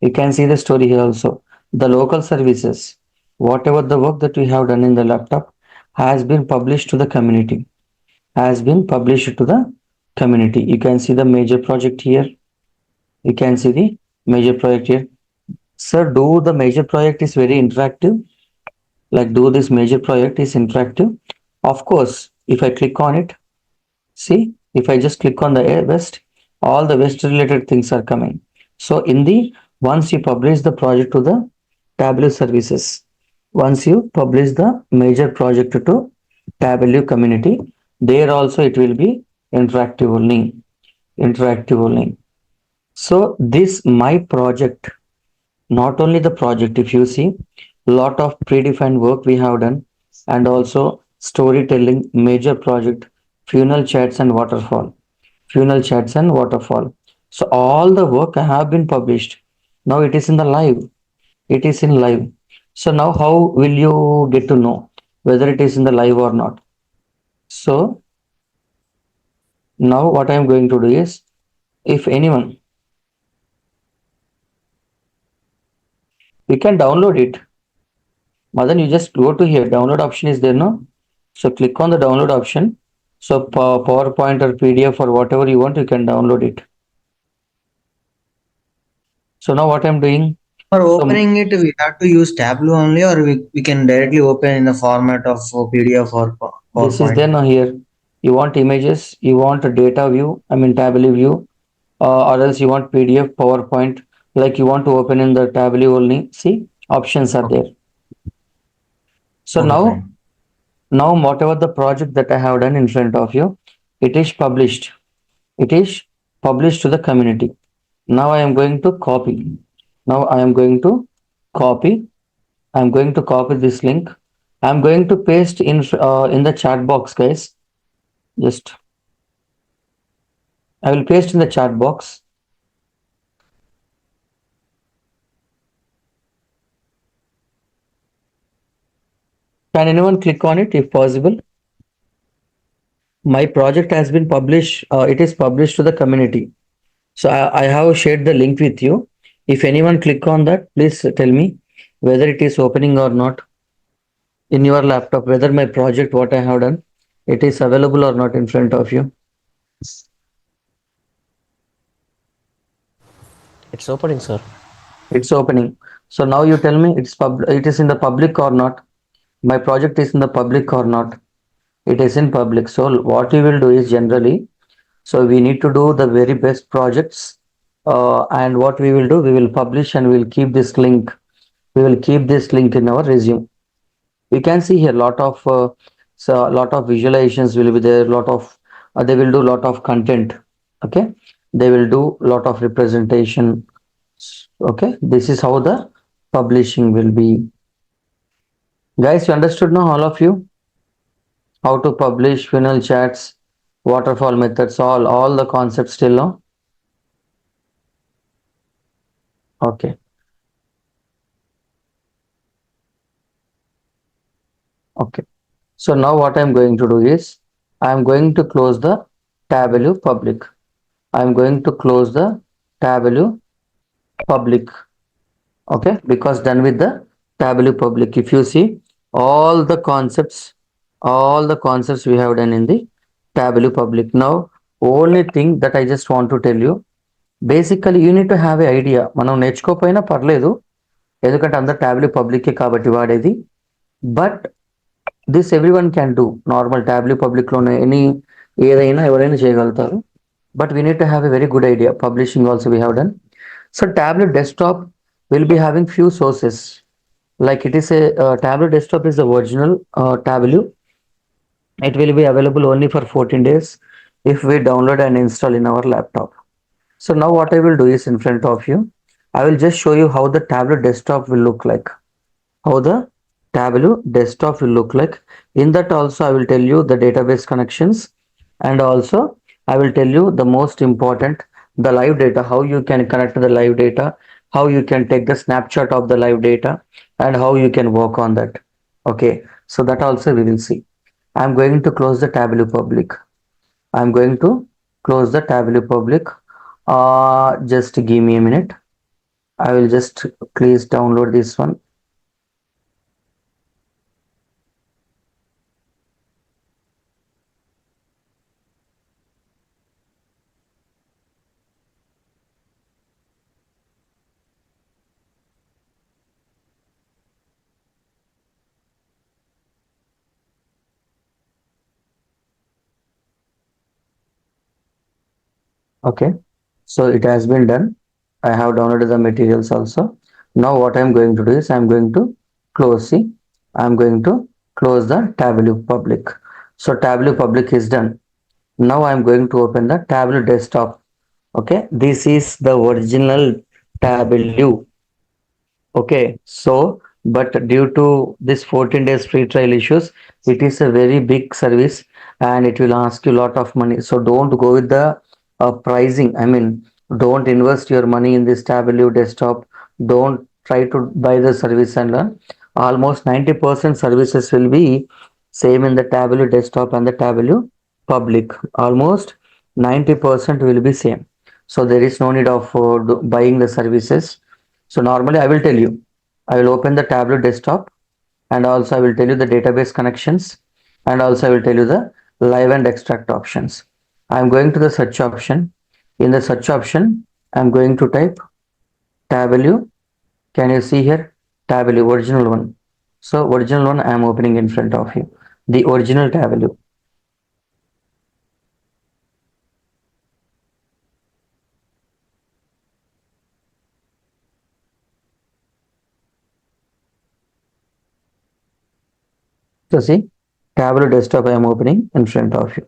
you can see the story here also. The local services, whatever the work that we have done in the laptop has been published to the community, has been published to the community. You can see the major project here. You can see the major project here. Sir, do the major project is very interactive? Like, do this major project is interactive? Of course, if I click on it, see, if I just click on the West, all the West related things are coming. So in the, once you publish the project to the Tableau services, once you publish the major project to Tableau community, there also it will be interactive only, interactive only. So this my project, not only the project, if you see, lot of predefined work we have done, and also storytelling, major project, funnel chats and waterfall, funnel chats and waterfall. So all the work have been published. Now it is in the live, it is in live. So now how will you get to know whether it is in the live or not? So now what I am going to do is, if anyone, we can download it. Madan, you just go to here, download option is there, no? So click on the download option. So PowerPoint or PDF or whatever you want, you can download it. So now what I'm doing, For so opening it, we have to use Tableau only, or we can directly open in the format of PDF or this is there PowerPoint. now here. You want images, you want a data view, I mean Tableau view, or else you want PDF, PowerPoint, like you want to open in the Tableau only. See, options are Okay, there. So okay, now, fine. now whatever the project that I have done in front of you, it is published. It is published to the community. Now I am going to copy. Now I am going to copy. I am going to copy this link. I am going to paste in the chat box, guys. Just I will paste in the chat box. Can anyone click on it if possible? My project has been published. It is published to the community. So I have shared the link with you. If anyone click on that, please tell me whether it is opening or not in your laptop, whether my project, what I have done, it is available or not in front of you. It's opening, sir. It's opening. So now you tell me it is in the public or not. My project is in the public or not. It is in public. So what we will do is generally, so we need to do the very best projects. And what we will do, we will publish and we will keep this link. We will keep this link in our resume. You can see here lot of so lot of visualizations will be there. Lot of they will do lot of content. Okay, they will do lot of representation. Okay, this is how the publishing will be. Guys, you understood now, all of you, how to publish funnel chats, waterfall methods, all the concepts still now? Okay, okay. So now what I'm going to do is I'm going to close the Tableau public. I'm going to close the Tableau public. Okay, because done with the Tableau public. If you see all the concepts, all the concepts we have done in the Tableau public. Now, only thing that I just want to tell you, basically you need to have a idea. మనం నేర్చుకోకపోయినా పర్లేదు, ఎందుకంటే అందరు tablet పబ్లిక్కే కాబట్టి వాడేది. But this every one can do. Normal tablet పబ్లిక్లోనే ఏదైనా ఎవరైనా చేయగలుగుతారు. But we need to have a very good idea. Publishing also we have done. So tablet desktop will be having few sources, like it is a tableau desktop is the original tableau. It will be available only for 14 days if we download and install in our laptop. So now what I will do is, in front of you, I will just show you how the tableau desktop will look like. How the tableau desktop will look like. In that also I will tell you the database connections, and also I will tell you the most important, the live data, how you can connect to the live data, how you can take the snapshot of the live data, and how you can work on that. Okay, so that also we will see. I'm going to close the Tableau public. I'm going to close the Tableau public. Just give me a minute. I will just please download this one. Okay, so it has been done. I have downloaded the materials also. Now what I'm going to do is I'm going to close. See, I'm going to close the Tableau public. So Tableau public is done. Now I'm going to open the Tableau desktop. Okay, this is the original Tableau. Okay, so but due to this 14 days free trial issues, it is a very big service and it will ask you a lot of money. So don't go with the pricing. I mean, don't invest your money in this Tableau desktop. Don't try to buy the service and learn. Almost 90% services will be same in the Tableau desktop and the Tableau public. Almost 90% will be same. So there is no need of buying the services. So normally I will tell you, I will open the Tableau desktop, and also I will tell you the database connections, and also I will tell you the live and extract options. I'm going to the search option. In the search option, I'm going to type Tableau. Can you see here? Tableau, original one. So original one I am opening in front of you. The original Tableau. So see, Tableau desktop I am opening in front of you.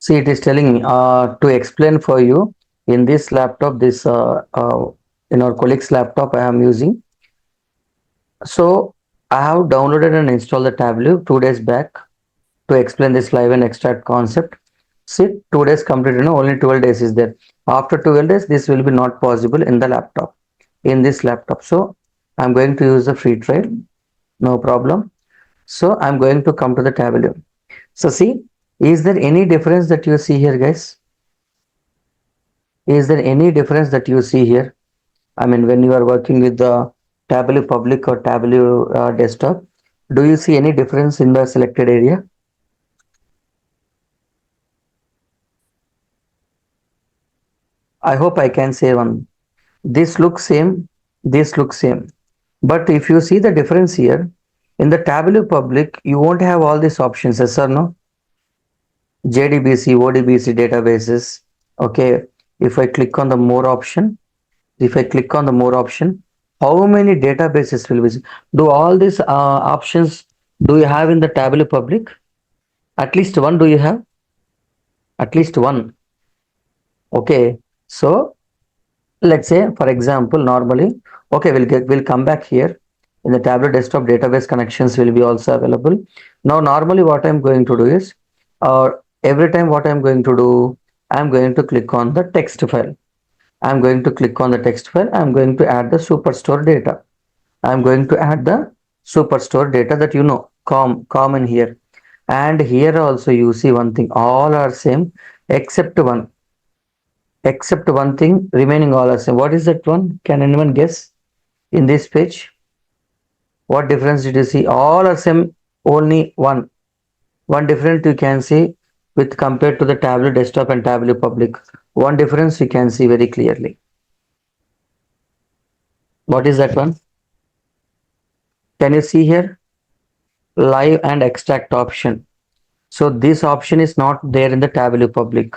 See, it is telling me to explain for you in this laptop, this in our colleague's laptop I am using. So I have downloaded and installed the Tableau 2 days back to explain this live and extract concept. See, 2 days completed, only 12 days is there. After 12 days, this will be not possible in the laptop, in this laptop. So I'm going to use the free trial, no problem. So I'm going to come to the Tableau. So see, is there any difference that you see here, guys? Is there any difference that you see here? I mean, when you are working with the Tableau public or Tableau desktop, do you see any difference in the selected area? I hope I can say one. This looks same, this looks same. But if you see the difference here, in the Tableau public, you won't have all these options, yes or no? JDBC, ODBC databases, okay, If I click on the more option, if I click on the more option, how many databases will visit? Do all these options do you have in the Tableau public? At least one do you have? At least one. Okay. So let's say, for example, normally, okay, we'll come back here. In the Tableau desktop, database connections will be also available. Now, normally what I'm going to do is, every time what I'm going to do, I'm going to click on the text file. I'm going to click on the text file. I'm going to add the superstore data. I'm going to add the superstore data that common here. And here also you see one thing, all are same except one thing, remaining all are same. What is that one? Can anyone guess in this page? What difference did you see? All are same, only one. One difference you can see with compared to the Tableau desktop and Tableau public. One difference you can see very clearly. What is that one? Can you see here? Live and extract option. So this option is not there in the Tableau public.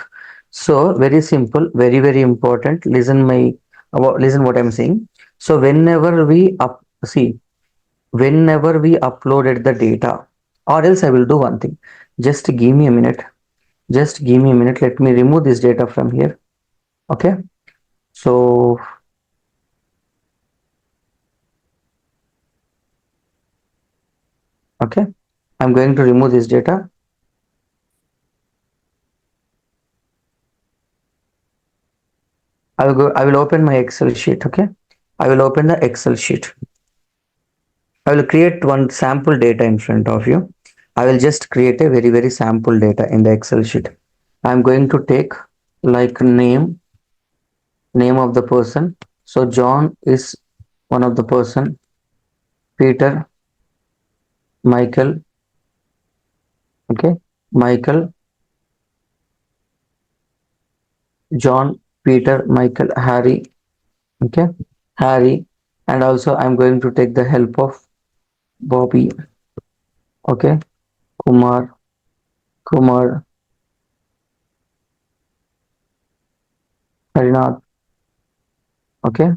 So very simple, very important. Listen what I'm saying. So whenever we uploaded the data, or else I will do one thing. Just give me a minute. Just give me a minute. Let me remove this data from here. Okay. So okay, I'm going to remove this data. I will open my Excel sheet. Okay. I will open the Excel sheet. I will create one sample data in front of you. I will just create a very sample data in the Excel sheet. I'm going to take like name of the person. So John is one of the person. Peter, Michael, okay, Michael, John, Peter, Michael, Harry, okay, Harry, and also I'm going to take the help of Bobby, okay, Kumar, Kumar, Harinath, okay,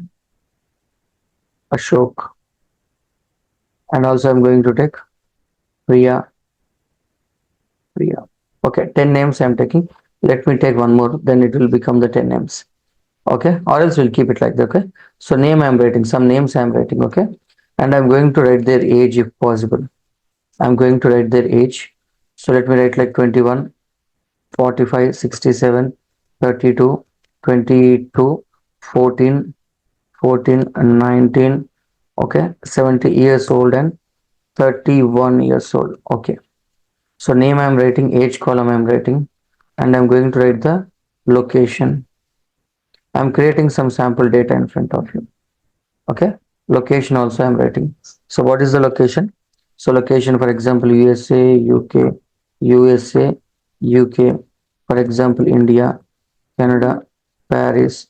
Ashok, and also I'm going to take Priya, Priya. Okay, 10 names I'm taking. Let me take one more, then it will become the 10 names. Okay, or else we'll keep it like that. Okay, so name I'm writing, some names I'm writing. Okay, and I'm going to write their age if possible. I'm going to write their age. So let me write like 21, 45, 67, 32, 22, 14, 14, 19. Okay, 70 years old and 31 years old. Okay, so name I'm writing, age column I'm writing, and I'm going to write the location. I'm creating some sample data in front of you. Okay, location also I'm writing. So what is the location? So location, for example, USA, UK, for example, India, Canada, Paris,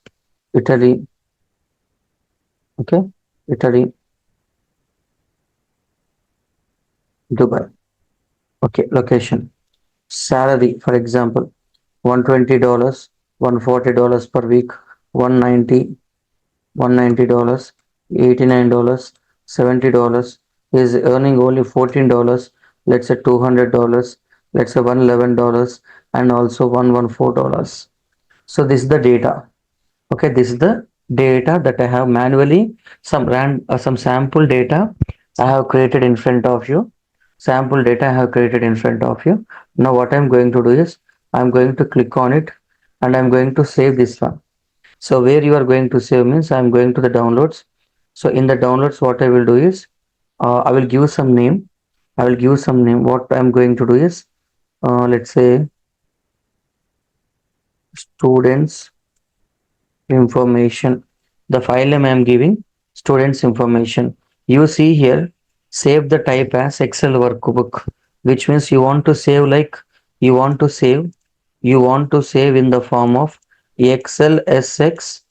Italy, okay, Italy, Dubai. Okay, location. Salary, for example, $120, $140 per week, 190, $190, $89, $70, is earning only $14, let's say $200, let's say $111, and also $114. So this is the data. Okay, this is the data that I have manually, some sample data I have created in front of you. Sample data I have created in front of you. Now what I'm going to do is I'm going to click on it and I'm going to save this one. So where you are going to save means I'm going to the downloads. So in the downloads, what I will do is I will give some name. I will give some name. What I'm going to do is let's say students information. The file name I am giving students information. You see here, save the type as Excel workbook, which means you want to save like you want to save you want to save in the form of Excel SX.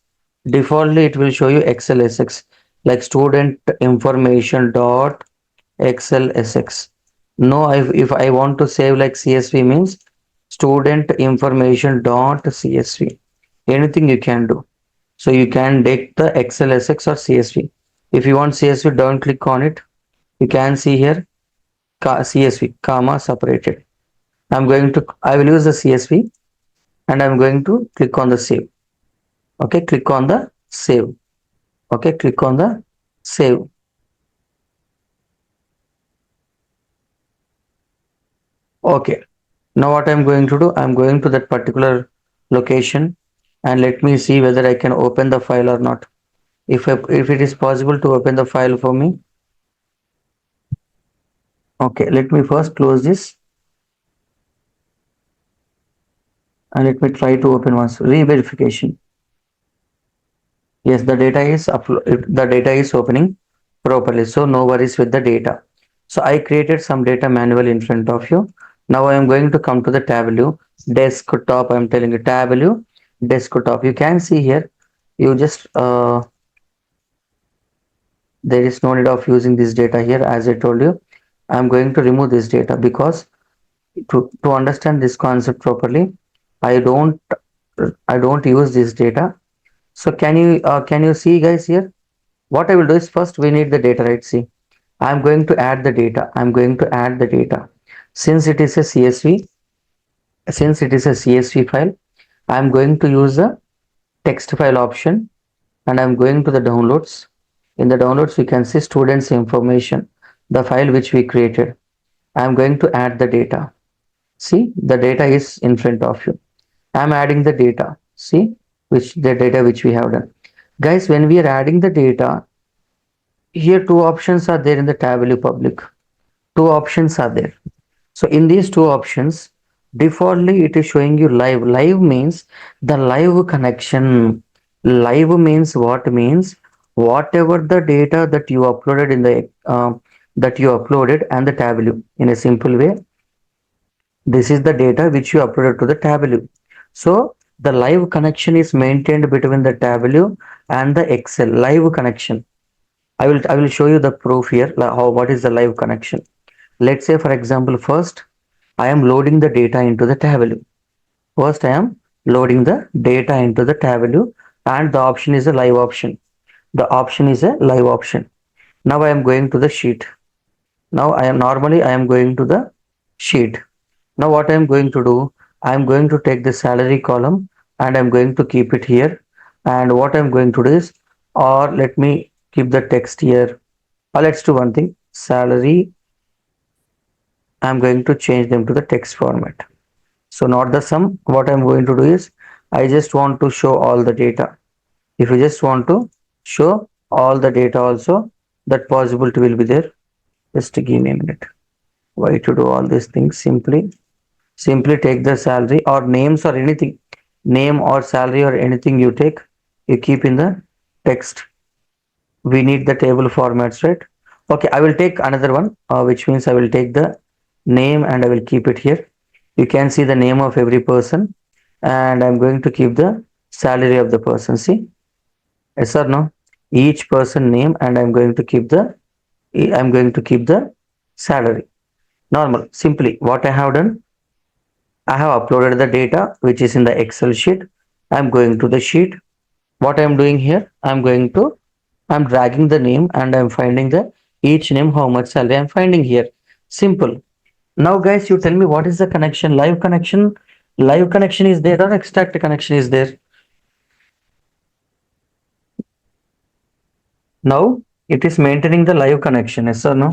Defaultly it will show you Excel SX like student information dot Excel SX. No, if I want to save like CSV means student information dot CSV. anything you can do. So you can take the XLSX or CSV. If you want CSV, don't click on it. You can see here CSV, comma separated. I will use the CSV and I'm going to click on the save. Okay, click on the save. Okay, click on the save. Okay, now what I'm going to do, I'm going to that particular location and let me see whether I can open the file or not. If it is possible to open the file for me. Okay, let me first close this and let me try to open once. Re-verification. Yes, the data is opening properly, so no worries with the data. So I created some data manually in front of you. Now I am going to come to the Tableau desktop. I'm telling you Tableau desktop. You can see here. You just there is no need of using this data here. As I told you, I'm going to remove this data because to understand this concept properly, I don't I don't use this data. So can you see guys here? What I will do is first we need the data, right? See, I'm going to add the data. I'm going to add the data. Since it is a CSV, since it is a CSV file, I'm going to use the text file option and I'm going to the downloads. In the downloads, we can see students information, the file which we created. I'm going to add the data. See, the data is in front of you. I'm adding the data. See, which the data which we have done. Guys, when we are adding the data, here two options are there in the Tableau public. Two options are there. So in these two options, defaultly it is showing you live. Live means the live connection. Live means what means whatever the data that you uploaded in the that you uploaded and the Tableau in a simple way. This is the data which you uploaded to the Tableau. So the live connection is maintained between the Tableau and the Excel live connection. I will show you the proof here. Like how what is the live connection. Let's say for example, first I am loading the data into the Tableau. First I am loading the data into the Tableau and the option is a live option. The option is a live option. Now I am going to the sheet. Now I am going to the sheet. Now what I am going to do, I am going to take the salary column and I am going to keep it here. And what I am going to do is, or let me keep the text here. Or let's do one thing. Salary, I am going to change them to the text format. So not the sum. What I'm going to do is I just want to show all the data. If you just want to show all the data also, that possibility will be there. Just give me a minute. Why to do all these things? Simply take the salary or names or anything. Name or salary or anything you take, you keep in the text. We need the table formats, right? Okay, I will take another one, which means I will take the name and I will keep it here. You can see the name of every person and I'm going to keep the salary of the person. See, yes or no? Each person name and I'm going to keep the salary. Normal. Simply what I have done, I have uploaded the data which is in the Excel sheet. I'm going to the sheet. What I'm doing here, I'm dragging the name and I'm finding the each name how much salary I'm finding here. Simple. Now guys, you tell me what is the connection? Live connection. Live connection is there or extract connection is there? Now it is maintaining the live connection. Yes or no?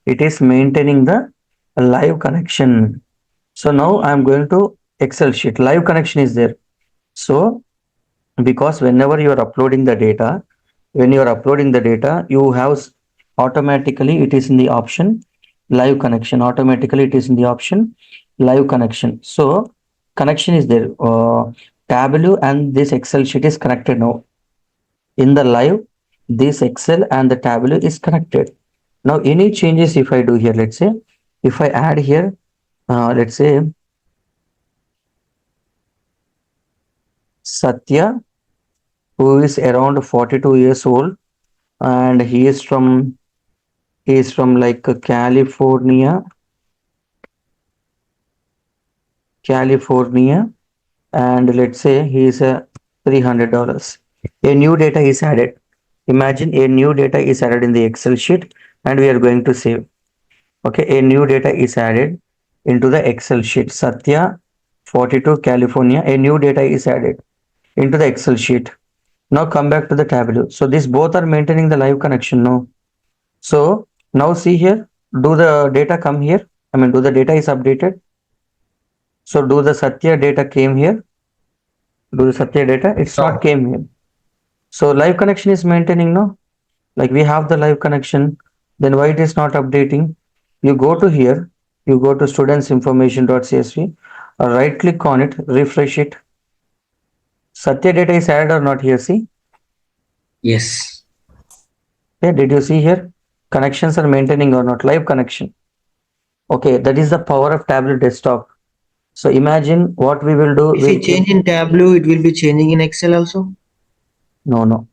It is maintaining the live connection. So now I'm going to Excel sheet. Live connection is there. So because whenever you are uploading the data, you have automatically it is in the option live connection. Automatically it is in the option live connection. So connection is there. Tableau and this Excel sheet is connected now. In the live, this Excel and the Tableau is connected. Now any changes if I do here, let's say if I add here, let's say Satya, who is around 42 years old and he is from like California, and let's say he is a $300. A new data is added. Imagine a new data is added in the Excel sheet and we are going to save. Okay, a new data is added into the Excel sheet. Satya, 42, California. A new data is added into the Excel sheet. Now come back to the Tableau. So these both are maintaining the live connection now. So now see here, do the data come here? I mean, do the data is updated? So do the Satya data came here? Do the Satya data? It's not No. came here. So live connection is maintaining now. Like we have the live connection, then why it is not updating? You go to here, you go to students information.csv, right click on it, refresh it. Satya data is added or not here? See, Yes. okay, did you see here? Connections are maintaining or not? Live connection. Okay, that is the power of Tableau desktop. So imagine what we will do. If we We'll keep change in Tableau, it will be changing in Excel also. no.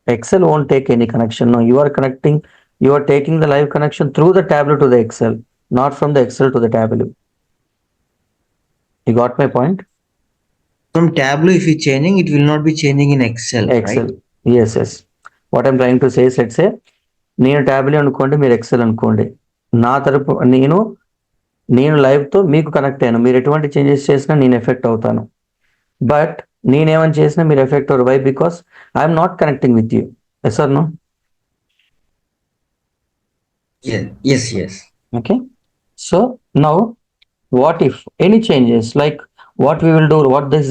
Excel won't take any connection. No, you are connecting, you are taking the live connection through the Tableau to the Excel, not from the Excel to the Tableau. You got my point? From Tableau, if we changing, it will not be changing in Excel, right? Excel. Yes. What I'm trying to say let's say నేను tablet అనుకోండి మీరు XL అనుకోండి నా తరపు నేను లైవ్తో మీకు connect అయ్యాను మీరు ఎటువంటి చేంజెస్ చేసినా నేను ఎఫెక్ట్ అవుతాను బట్ నేనేమని చేసినా మీరు ఎఫెక్ట్ అవ్వరు why because I'm not connecting with you yes or no Yes. Yes. Yes. okay so now what if any changes like what we will do what this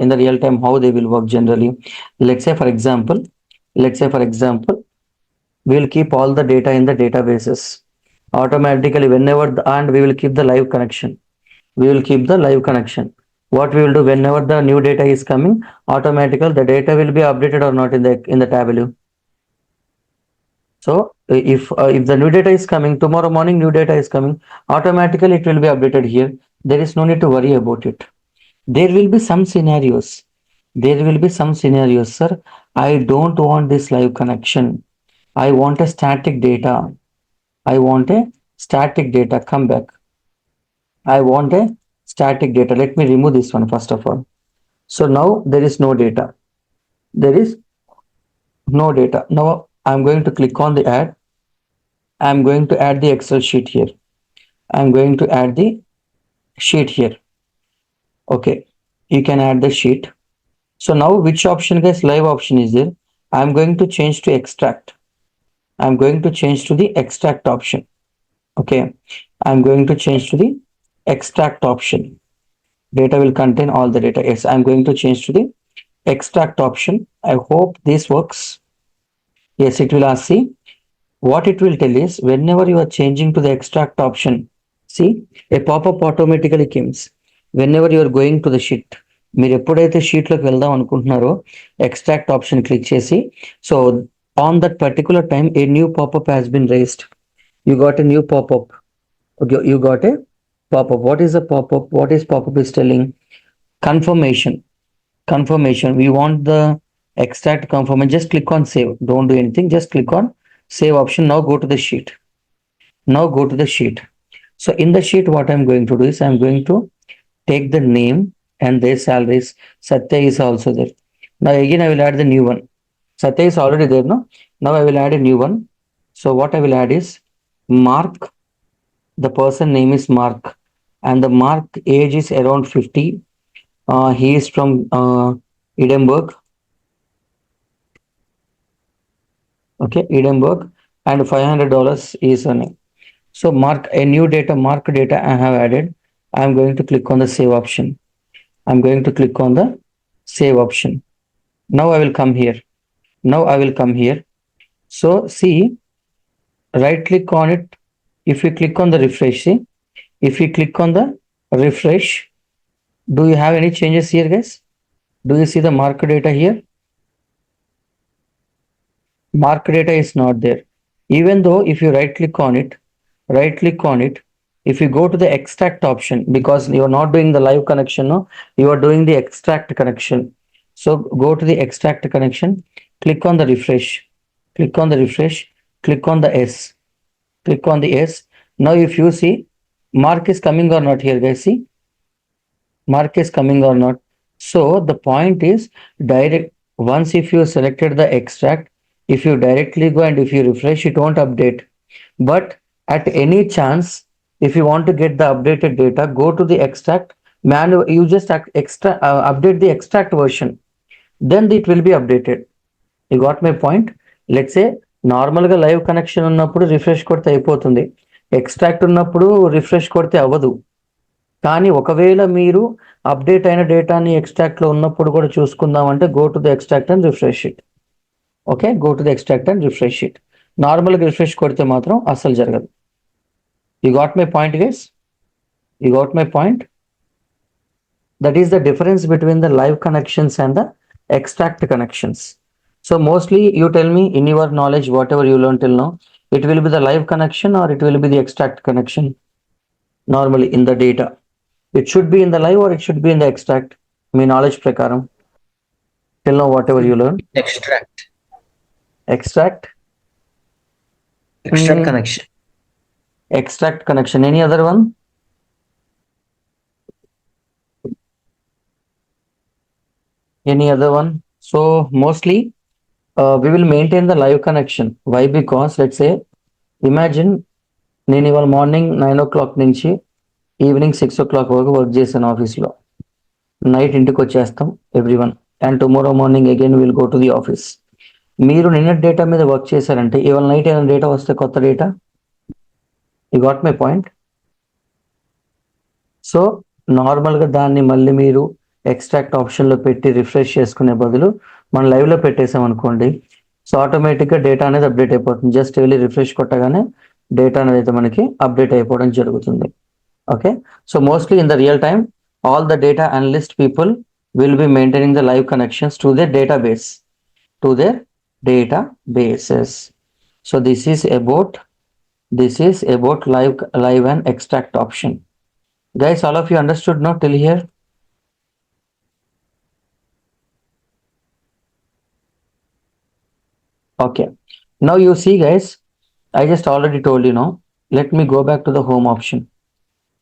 in the real time how they will work generally let's say for example we will keep all the data in the databases automatically whenever and we will keep the live connection what we will do whenever the new data is coming automatically the data will be updated or not in the Tableau. So if the new data is coming tomorrow morning new data is coming automatically it will be updated here. There is no need to worry about it. There will be some scenarios, sir. I don't want this live connection. I want a static data. Come back. I want a static data. Let me remove this one first of all. So now there is no data. There is no data. Now I'm going to click on the add. I'm going to add the Excel sheet here. I'm going to add the sheet here. Okay. You can add the sheet. So now which option guys? Live option is there. I'm going to change to extract. I'm going to change to the extract option. Okay. I'm going to change to the extract option. Data will contain all the data. Yes, I'm going to change to the extract option. I hope this works. Yes, it will ask. See, what it will tell is whenever you are changing to the extract option, see, a pop-up automatically comes. Whenever you are going to the sheet, మీరు ఎప్పుడైతే షీట్లోకి వెళ్దాం అనుకుంటున్నారో extract option click చేసి so on that particular time a new popup has been raised you got a new pop-up. Okay, you got a pop-up. What is a pop-up? What is pop-up is telling? Confirmation. We want the extract confirmation. Just click on save. Don't do anything. Just click on save option. Now go to the sheet. So in the sheet, what I'm going to do is I'm going to take the name and their salaries. Satya is also there. Now again, I will add the new one. Satya is already there, no? Now I will add a new one. So what I will add is Mark. The person name is Mark, and the Mark age is around 50. He is from Edinburgh. Okay, Edinburgh, and $500 is on it. So mark data I have added. I'm going to click on the save option. Now I will come here. So see, right click on it. If you click on the refresh, see, if you click on the refresh, do you have any changes here, guys? Do you see the mark data here? Mark data is not there. Even though if you right click on it, if you go to the extract option, because you are not doing the live connection, no, you are doing the extract connection. So go to the extract connection, click on the refresh, click on the S. Click on the S. Now if you see, mark is coming or not here, guys. See, mark is coming or not. So the point is direct once if you selected the extract, if you directly go and if you refresh, it won't update. But at any chance, if you want to get the updated data, go to the extract manual. You just update the extract version, then it will be updated. You got my point? Let's say నార్మల్గా live connection ఉన్నప్పుడు refresh కొడితే అయిపోతుంది. Extract ఉన్నప్పుడు refresh కొడితే అవ్వదు. కానీ ఒకవేళ మీరు అప్డేట్ అయిన డేటాని ఎక్స్ట్రాక్ట్లో ఉన్నప్పుడు కూడా చూసుకుందామంటే go to the extract and refresh it. Okay, go to the extract and refresh it. నార్మల్గా రిఫ్రెష్ కొడితే మాత్రం అస్సలు జరగదు. You got my point guys? You got my point? That is the difference between the live connections and the extract connections. So mostly you tell me in your knowledge, whatever you learned till now, it will be the live connection or it will be the extract connection. Normally in the data, it should be in the live or it should be in the extract. My knowledge prakaram, till now whatever you learn. Extract. Extract. Extract connection. Extract connection. Any other one? Any other one? So mostly we will maintain the live connection. Why? Because let's say, imagine నేను ఇవాళ morning 9 o'clock నుంచి evening 6 o'clock వరకు work చేశాను ఆఫీస్లో. Night ఇంటికి వచ్చేస్తాం everyone, and tomorrow morning again will go to the office. మీరు నిన్న డేటా మీద వర్క్ చేశారంటే ఇవాళ నైట్ ఏదైనా డేటా వస్తే కొత్త data. You got my point? So నార్మల్గా దాన్ని మళ్ళీ మీరు ఎక్స్ట్రాక్ట్ ఆప్షన్లో పెట్టి రిఫ్రెష్ చేసుకునే బదులు మనం లైవ్లో పెట్టేసాం అనుకోండి, సో ఆటోమేటిక్గా డేటా అనేది అప్డేట్ అయిపోతుంది. జస్ట్ వెళ్ళి రిఫ్రెష్ కొట్టగానే డేటా అనేది అయితే మనకి అప్డేట్ అయిపోవడం జరుగుతుంది. Okay, so mostly in the real time all the data analyst people will be maintaining the live connections to their database, to their databases. So this is about live and extract option. Guys, all of you understood now till here? Okay, now you see guys, I just already told you now. Let me go back to the home option.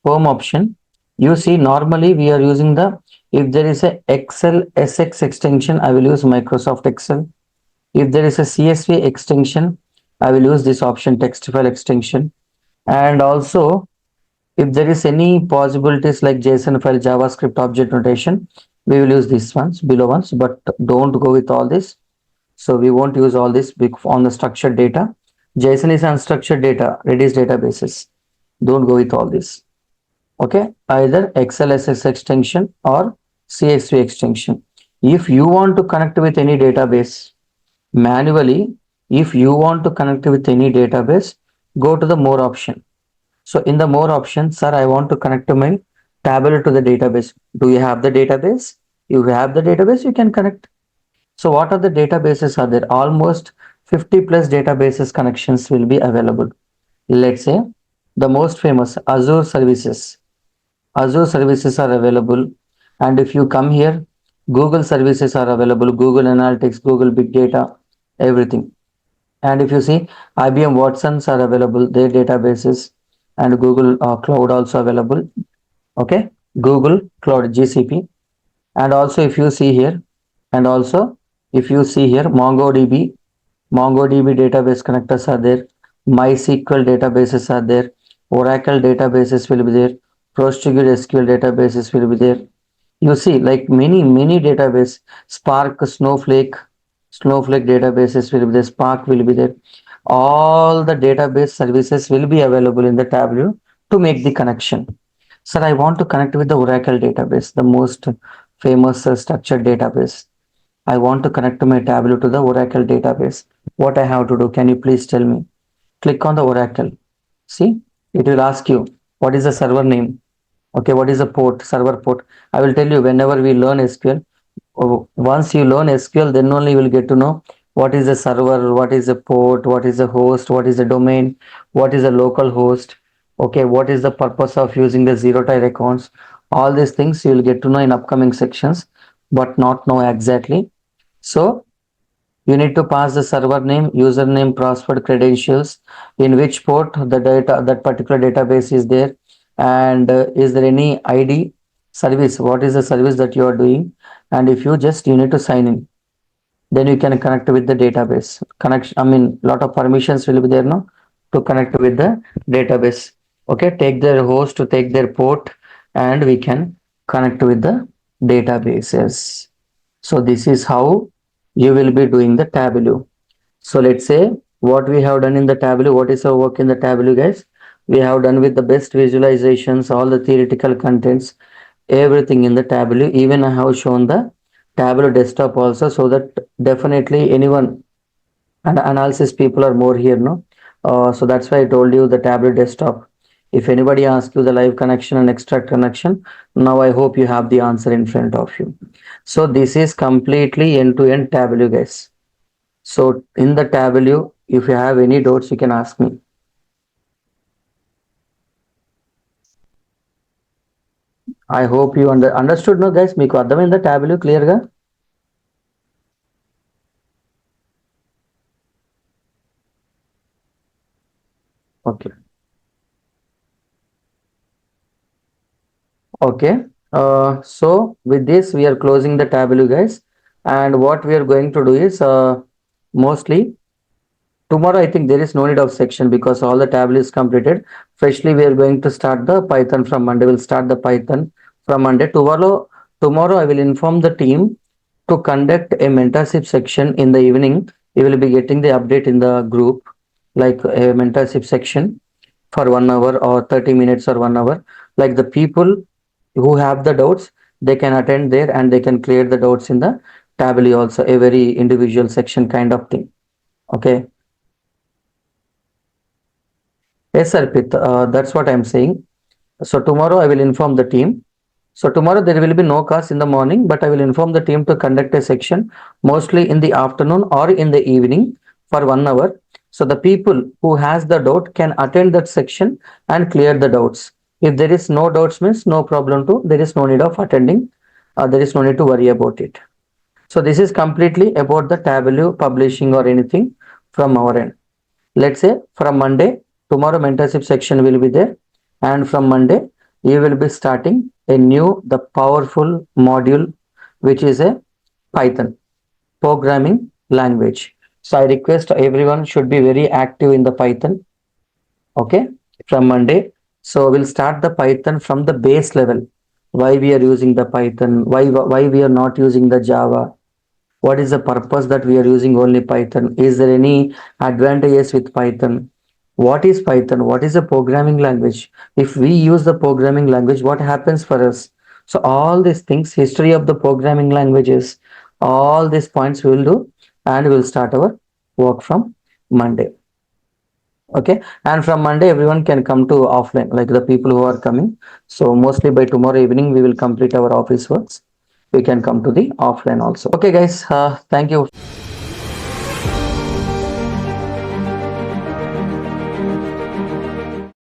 Home option, you see normally we are using the, if there is a Excel SX extension, I will use Microsoft Excel. If there is a CSV extension, I will use this option, text file extension. And also if there is any possibilities like JSON file, JavaScript object notation, we will use these ones, below ones, but don't go with all this. So we won't use all this on the structured data. JSON is unstructured data, Redis databases. Don't go with all this. Okay, either XLSS extension or CSV extension. If you want to connect with any database manually, if you want to connect with any database, go to the more option. So in the more option, sir, I want to connect to my Tableau to the database. Do you have the database? You have the database, you can connect. So what are the databases are there? Almost 50 plus databases connections will be available. Let's say the most famous Azure services. Azure services are available, and if you come here, Google services are available, Google Analytics, Google Big Data, everything. And if you see, IBM Watsons are available, their databases, and Google Cloud also available. Okay, Google Cloud GCP. And also if you see here, MongoDB database connectors are there, MySQL databases are there, Oracle databases will be there, PostgreSQL databases will be there. You see, like many database, Spark, Snowflake databases will be there, Spark will be there. All the database services will be available in the Tableau to make the connection. Sir, I want to connect with the Oracle database, the most famous structured database. I want to connect to my Tableau to the Oracle database. What I have to do? Can you please tell me? Click on the Oracle. See, it will ask you, what is the server name? Okay, what is the port, server port? I will tell you whenever we learn SQL. Once you learn SQL, then only you will get to know what is the server, what is the port, what is the host, what is the domain, what is the local host. Okay, what is the purpose of using the zero-tier accounts? All these things you will get to know in upcoming sections, but not know exactly. So you need to pass the server name, username, password, credentials, in which port the data, that particular database is there, and is there any ID service, what is the service that you are doing, And if you need to sign in, then you can connect with the database connection. I mean, lot of permissions will be there now to connect with the database. Okay, take their host to take their port, and we can connect with the databases. So this is how you will be doing the Tableau. So let's say what we have done in the Tableau. What is our work in the Tableau, guys? We have done with the best visualizations, all the theoretical contents, everything in the Tableau. Even I have shown the Tableau desktop also, so that definitely anyone and analysis people are more here, no? So that's why I told you the Tableau desktop. If anybody asks you the live connection and extract connection, now I hope you have the answer in front of you. So this is completely end-to-end Tableau, guys. So in the Tableau, if you have any doubts, you can ask me. I hope you understood, no, guys? మీకు అర్థమైందా Tableau clear గా? Okay. Okay. So with this, we are closing the Tableau, guys. And what we are going to do is mostly tomorrow. I think there is no need of section because all the Tableau is completed. Freshly, we are going to start the Python from Monday. We'll start the Python from Monday. Tomorrow I will inform the team to conduct a mentorship section in the evening. You will be getting the update in the group, like a mentorship section for 1 hour or 30 minutes or 1 hour. Like the people who have the doubts, they can attend there and they can clear the doubts in the Tableau also, a very individual section kind of thing. Okay. Yes, Arpit, that's what I'm saying. So tomorrow I will inform the team. So tomorrow there will be no class in the morning, but I will inform the team to conduct a section mostly in the afternoon or in the evening for 1 hour. So the people who has the doubt can attend that section and clear the doubts. If there is no doubts means no problem to, there is no need of attending. There is no need to worry about it. So this is completely about the Tableau publishing or anything from our end. Let's say from Monday, tomorrow mentorship section will be there, and from Monday you will be starting a new the powerful module, which is a Python programming language. So I request everyone should be very active in the Python. Okay, from Monday. So we'll start the Python from the base level. Why we are using the Python? Why we are not using the Java? What is the purpose that we are using only Python? Is there any advantages with Python? What is Python? What is a programming language? If we use the programming language, what happens for us? So all these things, history of the programming languages, all these points we will do, and we'll start our work from Monday. Okay, and from Monday everyone can come to offline, like the people who are coming. So mostly by tomorrow evening we will complete our office works. We can come to the offline also. Okay, guys, thank you.